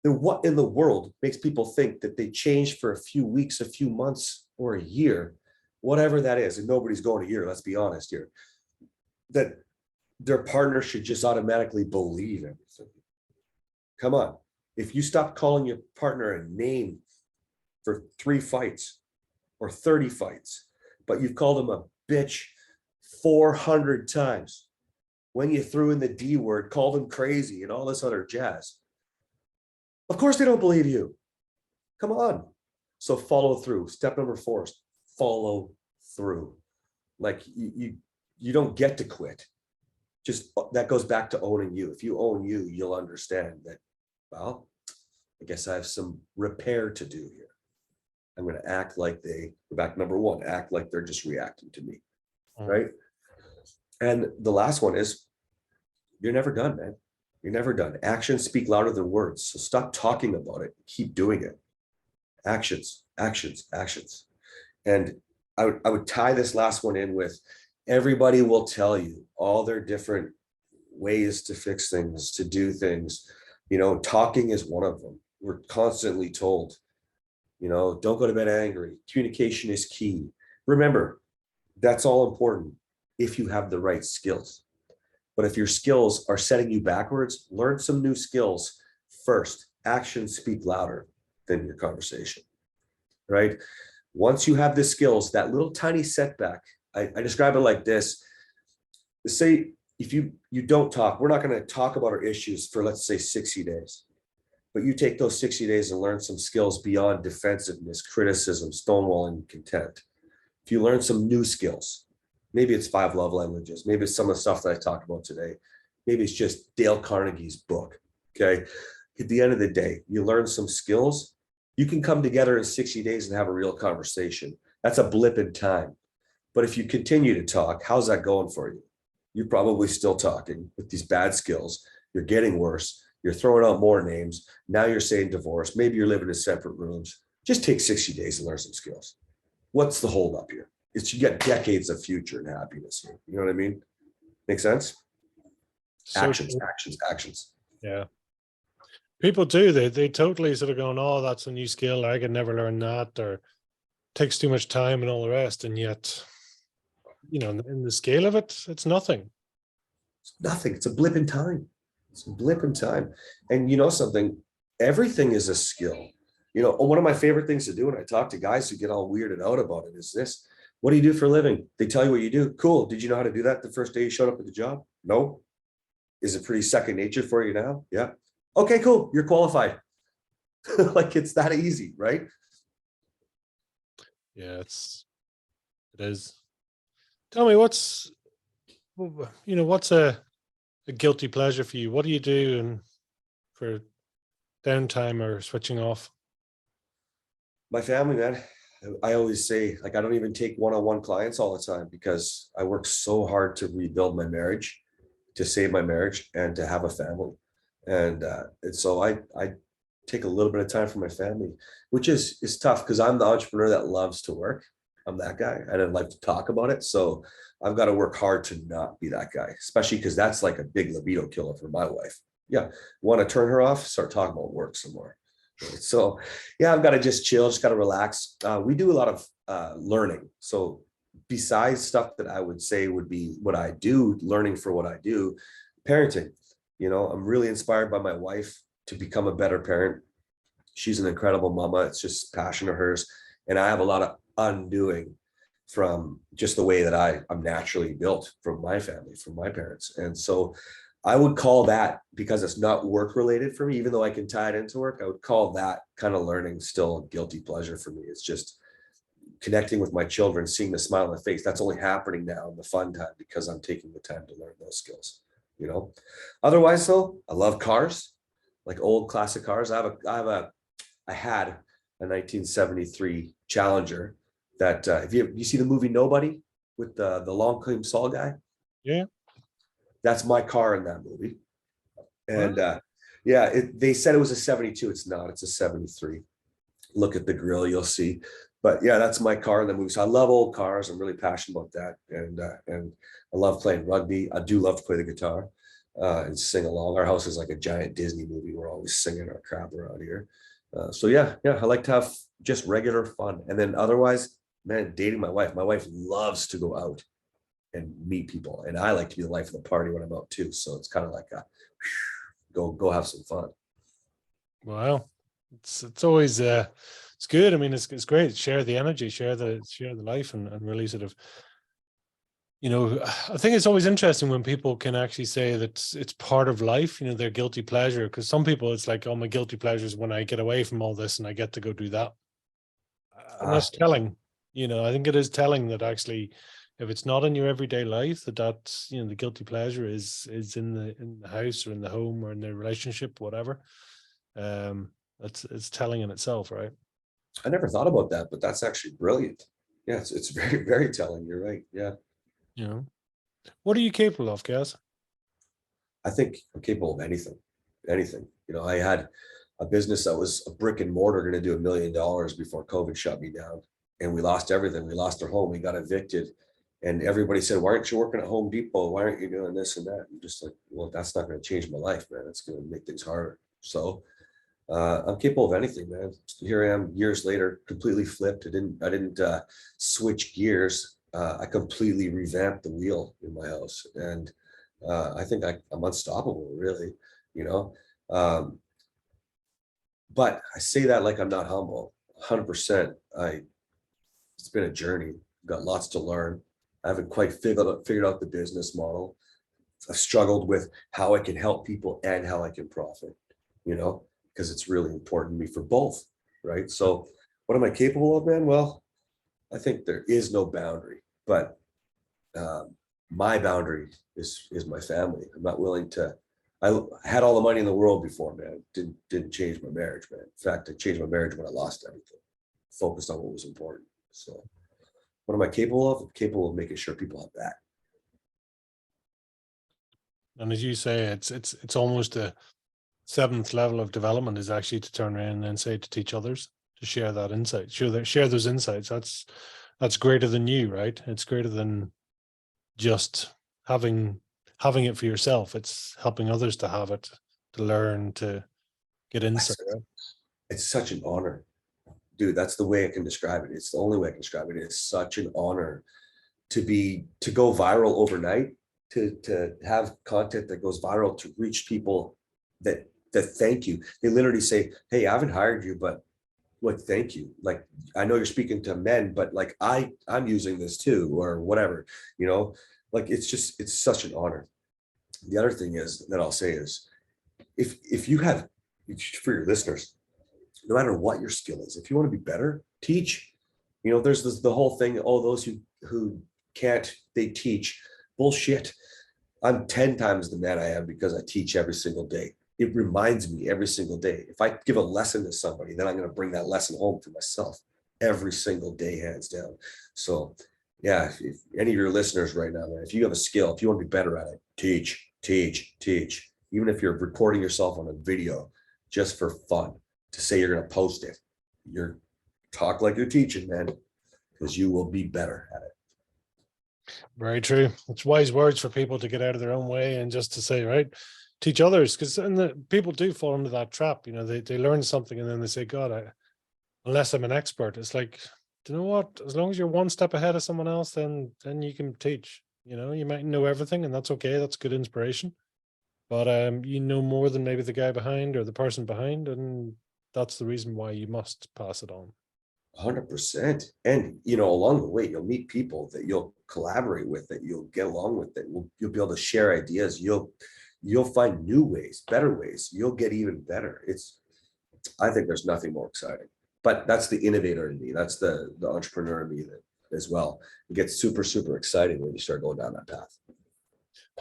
then what in the world makes people think that they change for a few weeks, a few months, or a year, whatever that is, and nobody's going a year, let's be honest here, that their partner should just automatically believe everything? Come on. If you stop calling your partner a name for 3 fights or 30 fights, but you've called him a bitch 400 times, when you threw in the D word, called him crazy and all this other jazz, of course they don't believe you. Come on. So follow through. Step number 4 is follow through. Like you don't get to quit. Just that goes back to owning you. If you own you, you'll understand that, well, I guess I have some repair to do here. I'm going to act like go back to number 1, act like they're just reacting to me, right? And the last one is, you're never done, man. You're never done. Actions speak louder than words. So stop talking about it. Keep doing it. Actions, actions, actions. And I would tie this last one in with, everybody will tell you all their different ways to fix things, to do things. Talking is one of them. We're constantly told, don't go to bed angry. Communication is key. Remember, that's all important if you have the right skills. But if your skills are setting you backwards, learn some new skills first. Actions speak louder than your conversation, right? Once you have the skills, that little tiny setback, I describe it like this. Say if you don't talk, we're not going to talk about our issues for, let's say, 60 days. But you take those 60 days and learn some skills beyond defensiveness, criticism, stonewalling, contempt. If you learn some new skills, maybe it's 5 love languages, maybe it's some of the stuff that I talked about today, maybe it's just Dale Carnegie's book. Okay. At the end of the day, you learn some skills, you can come together in 60 days and have a real conversation. That's a blip in time. But if you continue to talk, how's that going for you? You're probably still talking with these bad skills. You're getting worse. You're throwing out more names. Now you're saying divorce. Maybe you're living in separate rooms. Just take 60 days and learn some skills. What's the hold up here? It's, you get decades of future and happiness here. You know what I mean? Make sense? So Actions, actions, actions. yeah. People do, they totally sort of going, oh, that's a new skill, I could never learn that, or takes too much time and all the rest. And yet, in the scale of it, it's nothing. It's nothing. It's a blip in time. It's a blip in time. And you know something, everything is a skill. One of my favorite things to do when I talk to guys who get all weirded out about it is this: what do you do for a living? They tell you what you do. Cool. Did you know how to do that the first day you showed up at the job? No. Is it pretty second nature for you now? Yeah. Okay, cool. You're qualified. Like, it's that easy, right? Yeah, it is. Tell me, what's a guilty pleasure for you? What do you do and for downtime or switching off? My family, man. I always say, like, I don't even take one-on-one clients all the time because I work so hard to rebuild my marriage, to save my marriage, and to have a family. And so I take a little bit of time for my family, which is tough because I'm the entrepreneur that loves to work. I'm that guy, and I'd like to talk about it. So I've got to work hard to not be that guy, especially because that's like a big libido killer for my wife. Yeah, want to turn her off? Start talking about work some more. So yeah, I've got to just chill, just got to relax. We do a lot of learning. So besides stuff that I would say would be what I do, learning for what I do, parenting. I'm really inspired by my wife to become a better parent. She's an incredible mama. It's just passion of hers. And I have a lot of undoing from just the way that I'm naturally built from my family, from my parents. And so I would call that, because it's not work related for me, even though I can tie it into work, I would call that kind of learning still a guilty pleasure for me. It's just connecting with my children, seeing the smile on their face. That's only happening now in the fun time because I'm taking the time to learn those skills. Otherwise though, I love cars, like old classic cars. I had a 1973 Challenger that if you see the movie Nobody with the long Claim Saul guy. Yeah, that's my car in that movie. And wow. yeah, they said it was a 72. It's not, it's a 73. Look at the grill, you'll see. But yeah, that's my car in the movie. So I love old cars. I'm really passionate about that. And I love playing rugby. I do love to play the guitar and sing along. Our house is like a giant Disney movie. We're always singing our crap around here. So yeah, I like to have just regular fun. And then otherwise, man, dating my wife. My wife loves to go out and meet people. And I like to be the life of the party when I'm out too. So it's kind of like go have some fun. Wow. It's always it's good. I mean, it's great. Share the energy, share the life, and really sort of, I think it's always interesting when people can actually say that it's part of life, their guilty pleasure. Because some people, it's like, oh, my guilty pleasure is when I get away from all this and I get to go do that. And that's telling. I think it is telling that actually, if it's not in your everyday life, that's the guilty pleasure is in the house or in the home or in the relationship, whatever. It's telling in itself, right? I never thought about that, but that's actually brilliant. Yeah, it's very, very telling. You're right. Yeah. You know. What are you capable of, Gaz? I think I'm capable of anything, anything. I had a business that was a brick and mortar going to do $1 million before COVID shut me down. And we lost everything. We lost our home. We got evicted. And everybody said, why aren't you working at Home Depot? Why aren't you doing this and that? I'm just like, well, that's not going to change my life, man. It's going to make things harder. So I'm capable of anything, man. Here I am years later, completely flipped. I didn't switch gears. I completely revamped the wheel in my house. And I think I'm unstoppable, really, you know. But I say that like I'm not humble. 100%. It's been a journey. Got lots to learn. I haven't quite figured out the business model. I've struggled with how I can help people and how I can profit, because it's really important to me for both, right? So what am I capable of, man? Well, I think there is no boundary, but my boundary is my family. I'm not willing to. I had all the money in the world before, man. Didn't change my marriage, man. In fact, I changed my marriage when I lost everything. Focused on what was important. So, what am I capable of? I'm capable of making sure people have that. And as you say, it's almost a seventh level of development is actually to turn around and then say to teach others to share that insight, share those insights. That's greater than you, right? It's greater than just having it for yourself. It's helping others to have it, to learn, to get insight. Right? It's such an honor, dude. That's the way I can describe it. It's the only way I can describe it. It's such an honor to go viral overnight, to have content that goes viral, to reach people that thank you. They literally say, hey, I haven't hired you, but like, thank you. Like, I know you're speaking to men, but like I'm using this too, or whatever, like it's such an honor. The other thing is that I'll say is if you have, for your listeners, no matter what your skill is, if you want to be better, teach. There's the whole thing, oh, those who can't, they teach. Bullshit. I'm 10 times the man I am because I teach every single day. It reminds me every single day. If I give a lesson to somebody, then I'm going to bring that lesson home to myself every single day, hands down. So yeah, if any of your listeners right now, man, if you have a skill, if you want to be better at it, teach, teach, teach. Even if you're recording yourself on a video just for fun, to say you're going to post it, you're talk like you're teaching, man, because you will be better at it. Very true. It's wise words for people to get out of their own way and just to say, right, teach others, because people do fall into that trap. They learn something and then they say, God, unless I'm an expert, it's like, do you know what? As long as you're one step ahead of someone else, then you can teach. You might know everything, and that's okay. That's good inspiration. But you know more than maybe the guy behind or the person behind, and that's the reason why you must pass it on. 100%. And along the way, you'll meet people that you'll collaborate with, that you'll get along with, that you'll be able to share ideas. You'll find new ways, better ways. You'll get even better. I think there's nothing more exciting. But that's the innovator in me. That's the entrepreneur in me that as well. It gets super, super exciting when you start going down that path.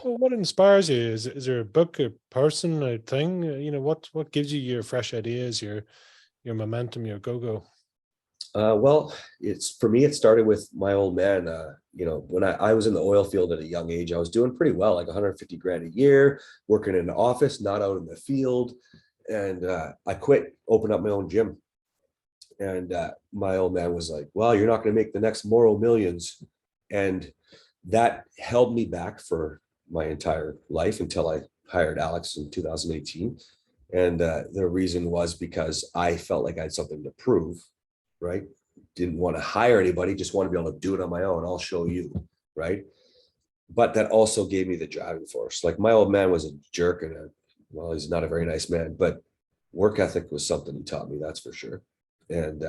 Well, what inspires you? Is there a book, a person, a thing? What gives you your fresh ideas, your momentum, your go-go? Well, for me, it started with my old man. When I was in the oil field at a young age, I was doing pretty well, like 150 grand a year, working in an office, not out in the field. And I quit, opened up my own gym. And my old man was like, well, you're not going to make the next Morrow millions. And that held me back for my entire life until I hired Alex in 2018. And the reason was because I felt like I had something to prove, right? Didn't want to hire anybody, just want to be able to do it on my own. I'll show you, right? But that also gave me the driving force. Like, my old man was a jerk and well, he's not a very nice man, but work ethic was something he taught me, that's for sure. And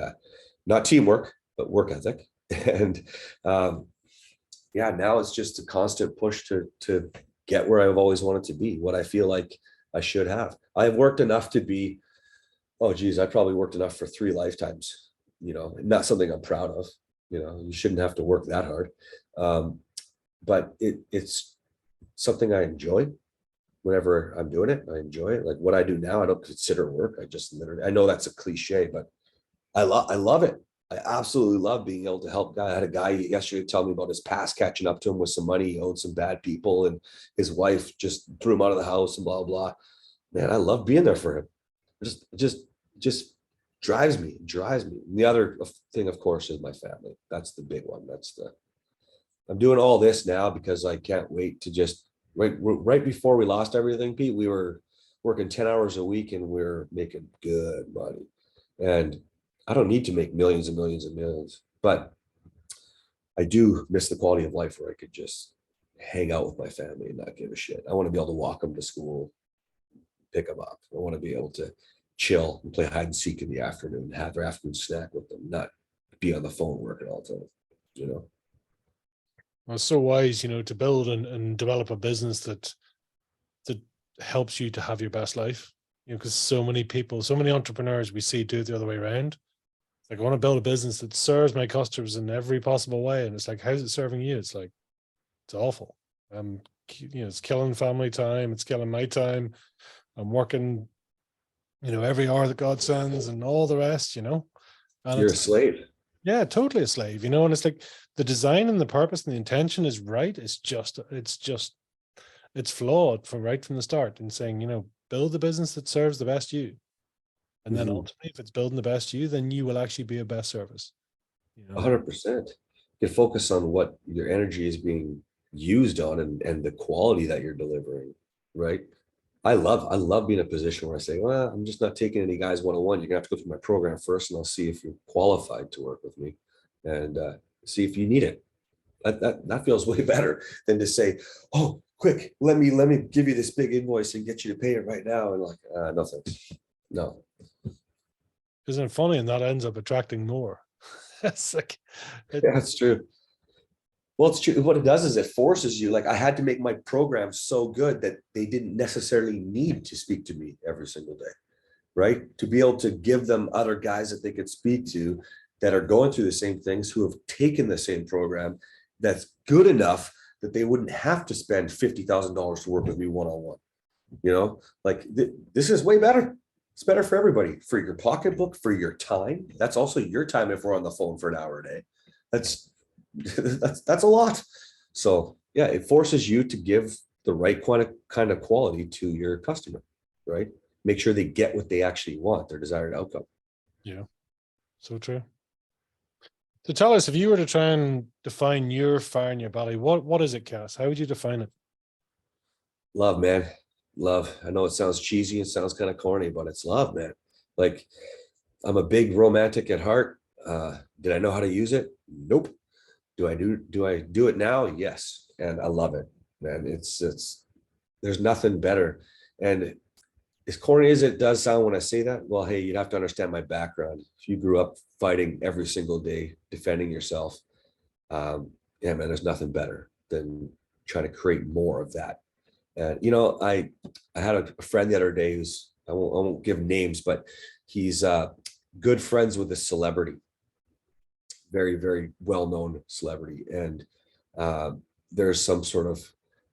not teamwork, but work ethic. And yeah, now it's just a constant push to get where I've always wanted to be, what I feel like I should have. I've worked enough to be, oh geez, I probably worked enough for 3 lifetimes, not something I'm proud of. You shouldn't have to work that hard. But it's something I enjoy. Whenever I'm doing it, I enjoy it. Like what I do now, I don't consider work. I just literally, I know that's a cliche, but I love it. I absolutely love being able to help. I had a guy yesterday tell me about his past catching up to him with some money. He owed some bad people, and his wife just threw him out of the house and blah blah. Man, I love being there for him. Just drives me. And the other thing, of course, is my family. That's the big one. I'm doing all this now because I can't wait to just right before we lost everything, Pete. We were working 10 hours a week and we're making good money. And I don't need to make millions and millions and millions, but I do miss the quality of life where I could just hang out with my family and not give a shit. I want to be able to walk them to school, pick them up. I want to be able to chill and play hide and seek in the afternoon, have their afternoon snack with them, not be on the phone working all the time, you know? Well, it's so wise, to build and develop a business that helps you to have your best life. Because so many people, so many entrepreneurs we see do it the other way around. Like, I want to build a business that serves my customers in every possible way. And it's like, how's it serving you? It's like, it's awful. It's killing family time. It's killing my time. I'm working, every hour that God sends and all the rest, and You're a it's, slave. yeah, totally a slave, and it's like the design and the purpose and the intention is right. It's flawed from right from the start, and saying, build the business that serves the best you. And then ultimately, if it's building the best you, then you will actually be a best service. 100%. You focus on what your energy is being used on and the quality that you're delivering, right? I love being in a position where I say, well, I'm just not taking any guys one-on-one. You're gonna have to go through my program first, and I'll see if you're qualified to work with me, and see if you need it. That feels way better than to say, oh, quick, let me give you this big invoice and get you to pay it right now. And like, no thanks. No. Isn't it funny? And that ends up attracting more. It's like, Yeah, that's true. Well, it's true. What it does is it forces you. Like, I had to make my program so good that they didn't necessarily need to speak to me every single day, right? To be able to give them other guys that they could speak to that are going through the same things, who have taken the same program that's good enough that they wouldn't have to spend $50,000 to work with me one-on-one. Like this is way better. It's better for everybody, for your pocketbook, for your time. That's also your time if we're on the phone for an hour a day. That's that's a lot. So yeah, it forces you to give the right kind of quality to your customer, right? Make sure they get what they actually want, their desired outcome. Yeah, so true. So tell us, if you were to try and define your fire in your belly, what is it, Cass? How would you define it? Love, man. Love. I know it sounds cheesy, it sounds kind of corny, but it's love, man. Like, I'm a big romantic at heart. Did I know how to use it? Nope. Do I do it now? Yes. And I love it, man. It's there's nothing better. And as corny as it does sound when I say that, well, hey, you'd have to understand my background. If you grew up fighting every single day, defending yourself, yeah, man, there's nothing better than trying to create more of that. And I had a friend the other day who's, I won't give names, but he's good friends with a celebrity, very, very well-known celebrity. And there's some sort of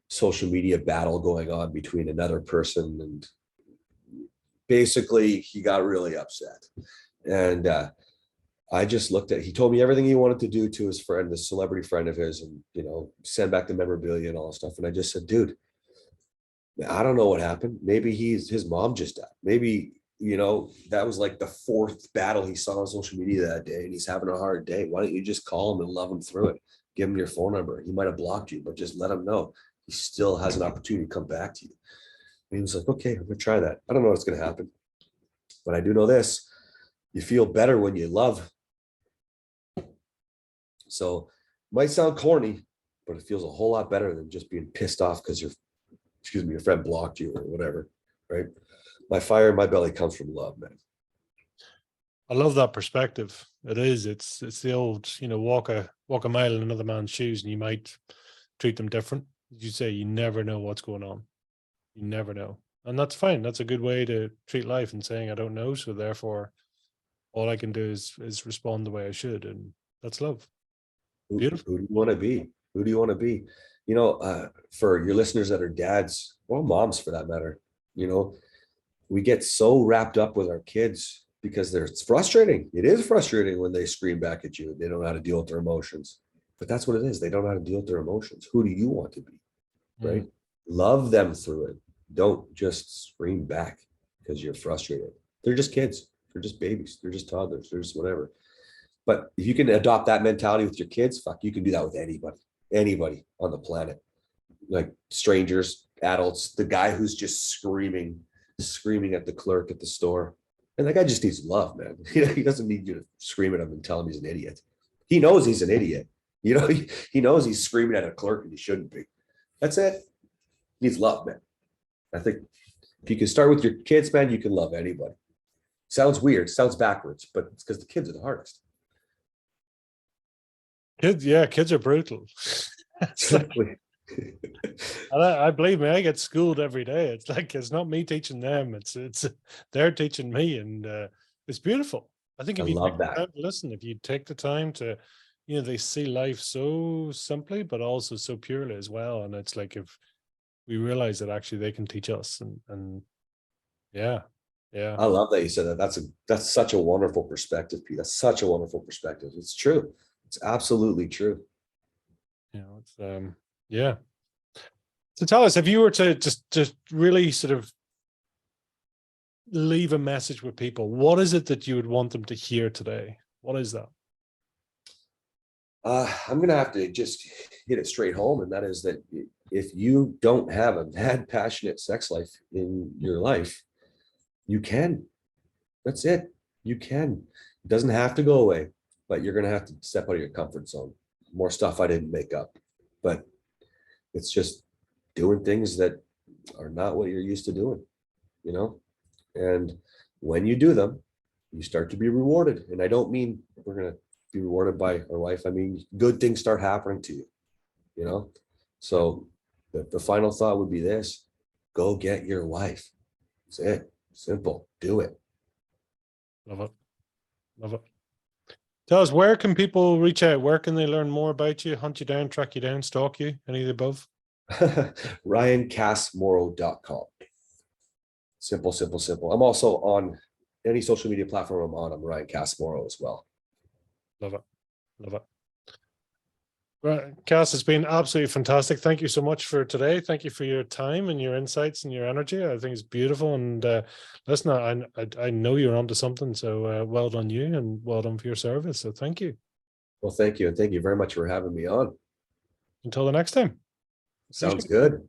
social media battle going on between another person, and basically he got really upset. And I just looked at, he told me everything he wanted to do to his friend, this celebrity friend of his, and send back the memorabilia and all that stuff. And I just said, dude, I don't know what happened. Maybe his mom just died. Maybe, that was like the fourth battle he saw on social media that day, and he's having a hard day. Why don't you just call him and love him through it? Give him your phone number. He might have blocked you, but just let him know he still has an opportunity to come back to you. And he was like, okay, I'm gonna try that. I don't know what's gonna happen, but I do know this: you feel better when you love. So it might sound corny, but it feels a whole lot better than just being pissed off because your friend blocked you or whatever, right? My fire in my belly comes from love, man. I love that perspective. It is. It's the old, walk a mile in another man's shoes, and you might treat them different. As you say, you never know what's going on. You never know, and that's fine. That's a good way to treat life, and saying I don't know, so therefore, all I can do is respond the way I should, and that's love. Beautiful. Who do you want to be? Who do you want to be? For your listeners that are dads or moms for that matter, we get so wrapped up with our kids because it's frustrating. It is frustrating when they scream back at you. They don't know how to deal with their emotions. But that's what it is. They don't know how to deal with their emotions. Who do you want to be? Right? Love them through it. Don't just scream back because you're frustrated. They're just kids. They're just babies. They're just toddlers. They're just whatever. But if you can adopt that mentality with your kids, fuck, you can do that with anybody on the planet. Like strangers, adults, the guy who's just screaming at the clerk at the store. And that guy just needs love, man. He doesn't need you to scream at him and tell him he's an idiot. He knows he's an idiot. He knows he's screaming at a clerk and he shouldn't be. That's it. He needs love, man. I think if you can start with your kids, man, you can love anybody. Sounds weird, sounds backwards, but it's because the kids are the hardest. Kids are brutal. Exactly. And I believe me, I get schooled every day. It's like, it's not me teaching them, it's they're teaching me, and it's beautiful. I think if you take the time to listen, if you take the time to, they see life so simply, but also so purely as well. And it's like, if we realize that actually they can teach us, and yeah. I love that you said that. That's such a wonderful perspective, Pete. That's such a wonderful perspective. It's true. It's absolutely true. It's yeah. So tell us, if you were to just really sort of leave a message with people, what is it that you would want them to hear today? What is that? I'm going to have to just hit it straight home. And that is that if you don't have a mad, passionate sex life in your life, you can. That's it. You can. It doesn't have to go away, but you're going to have to step out of your comfort zone. More stuff I didn't make up, but it's just doing things that are not what you're used to doing, and when you do them, you start to be rewarded. And I don't mean we're going to be rewarded by our wife. I mean, good things start happening to you, so the final thought would be this: go get your wife. That's it. Simple. Do it. Love it. Love it. Tell us, where can people reach out? Where can they learn more about you, hunt you down, track you down, stalk you? Any of the above? RyanCassMorrow.com. Simple. I'm also on any social media platform I'm on. I'm Ryan Cass Morrow as well. Love it. Right, Cass, it's been absolutely fantastic. Thank you so much for today. Thank you for your time and your insights and your energy. I think it's beautiful. And listen, I know you're onto something. So well done you, and well done for your service. So thank you. Well, thank you. And thank you very much for having me on. Until the next time. Sounds good.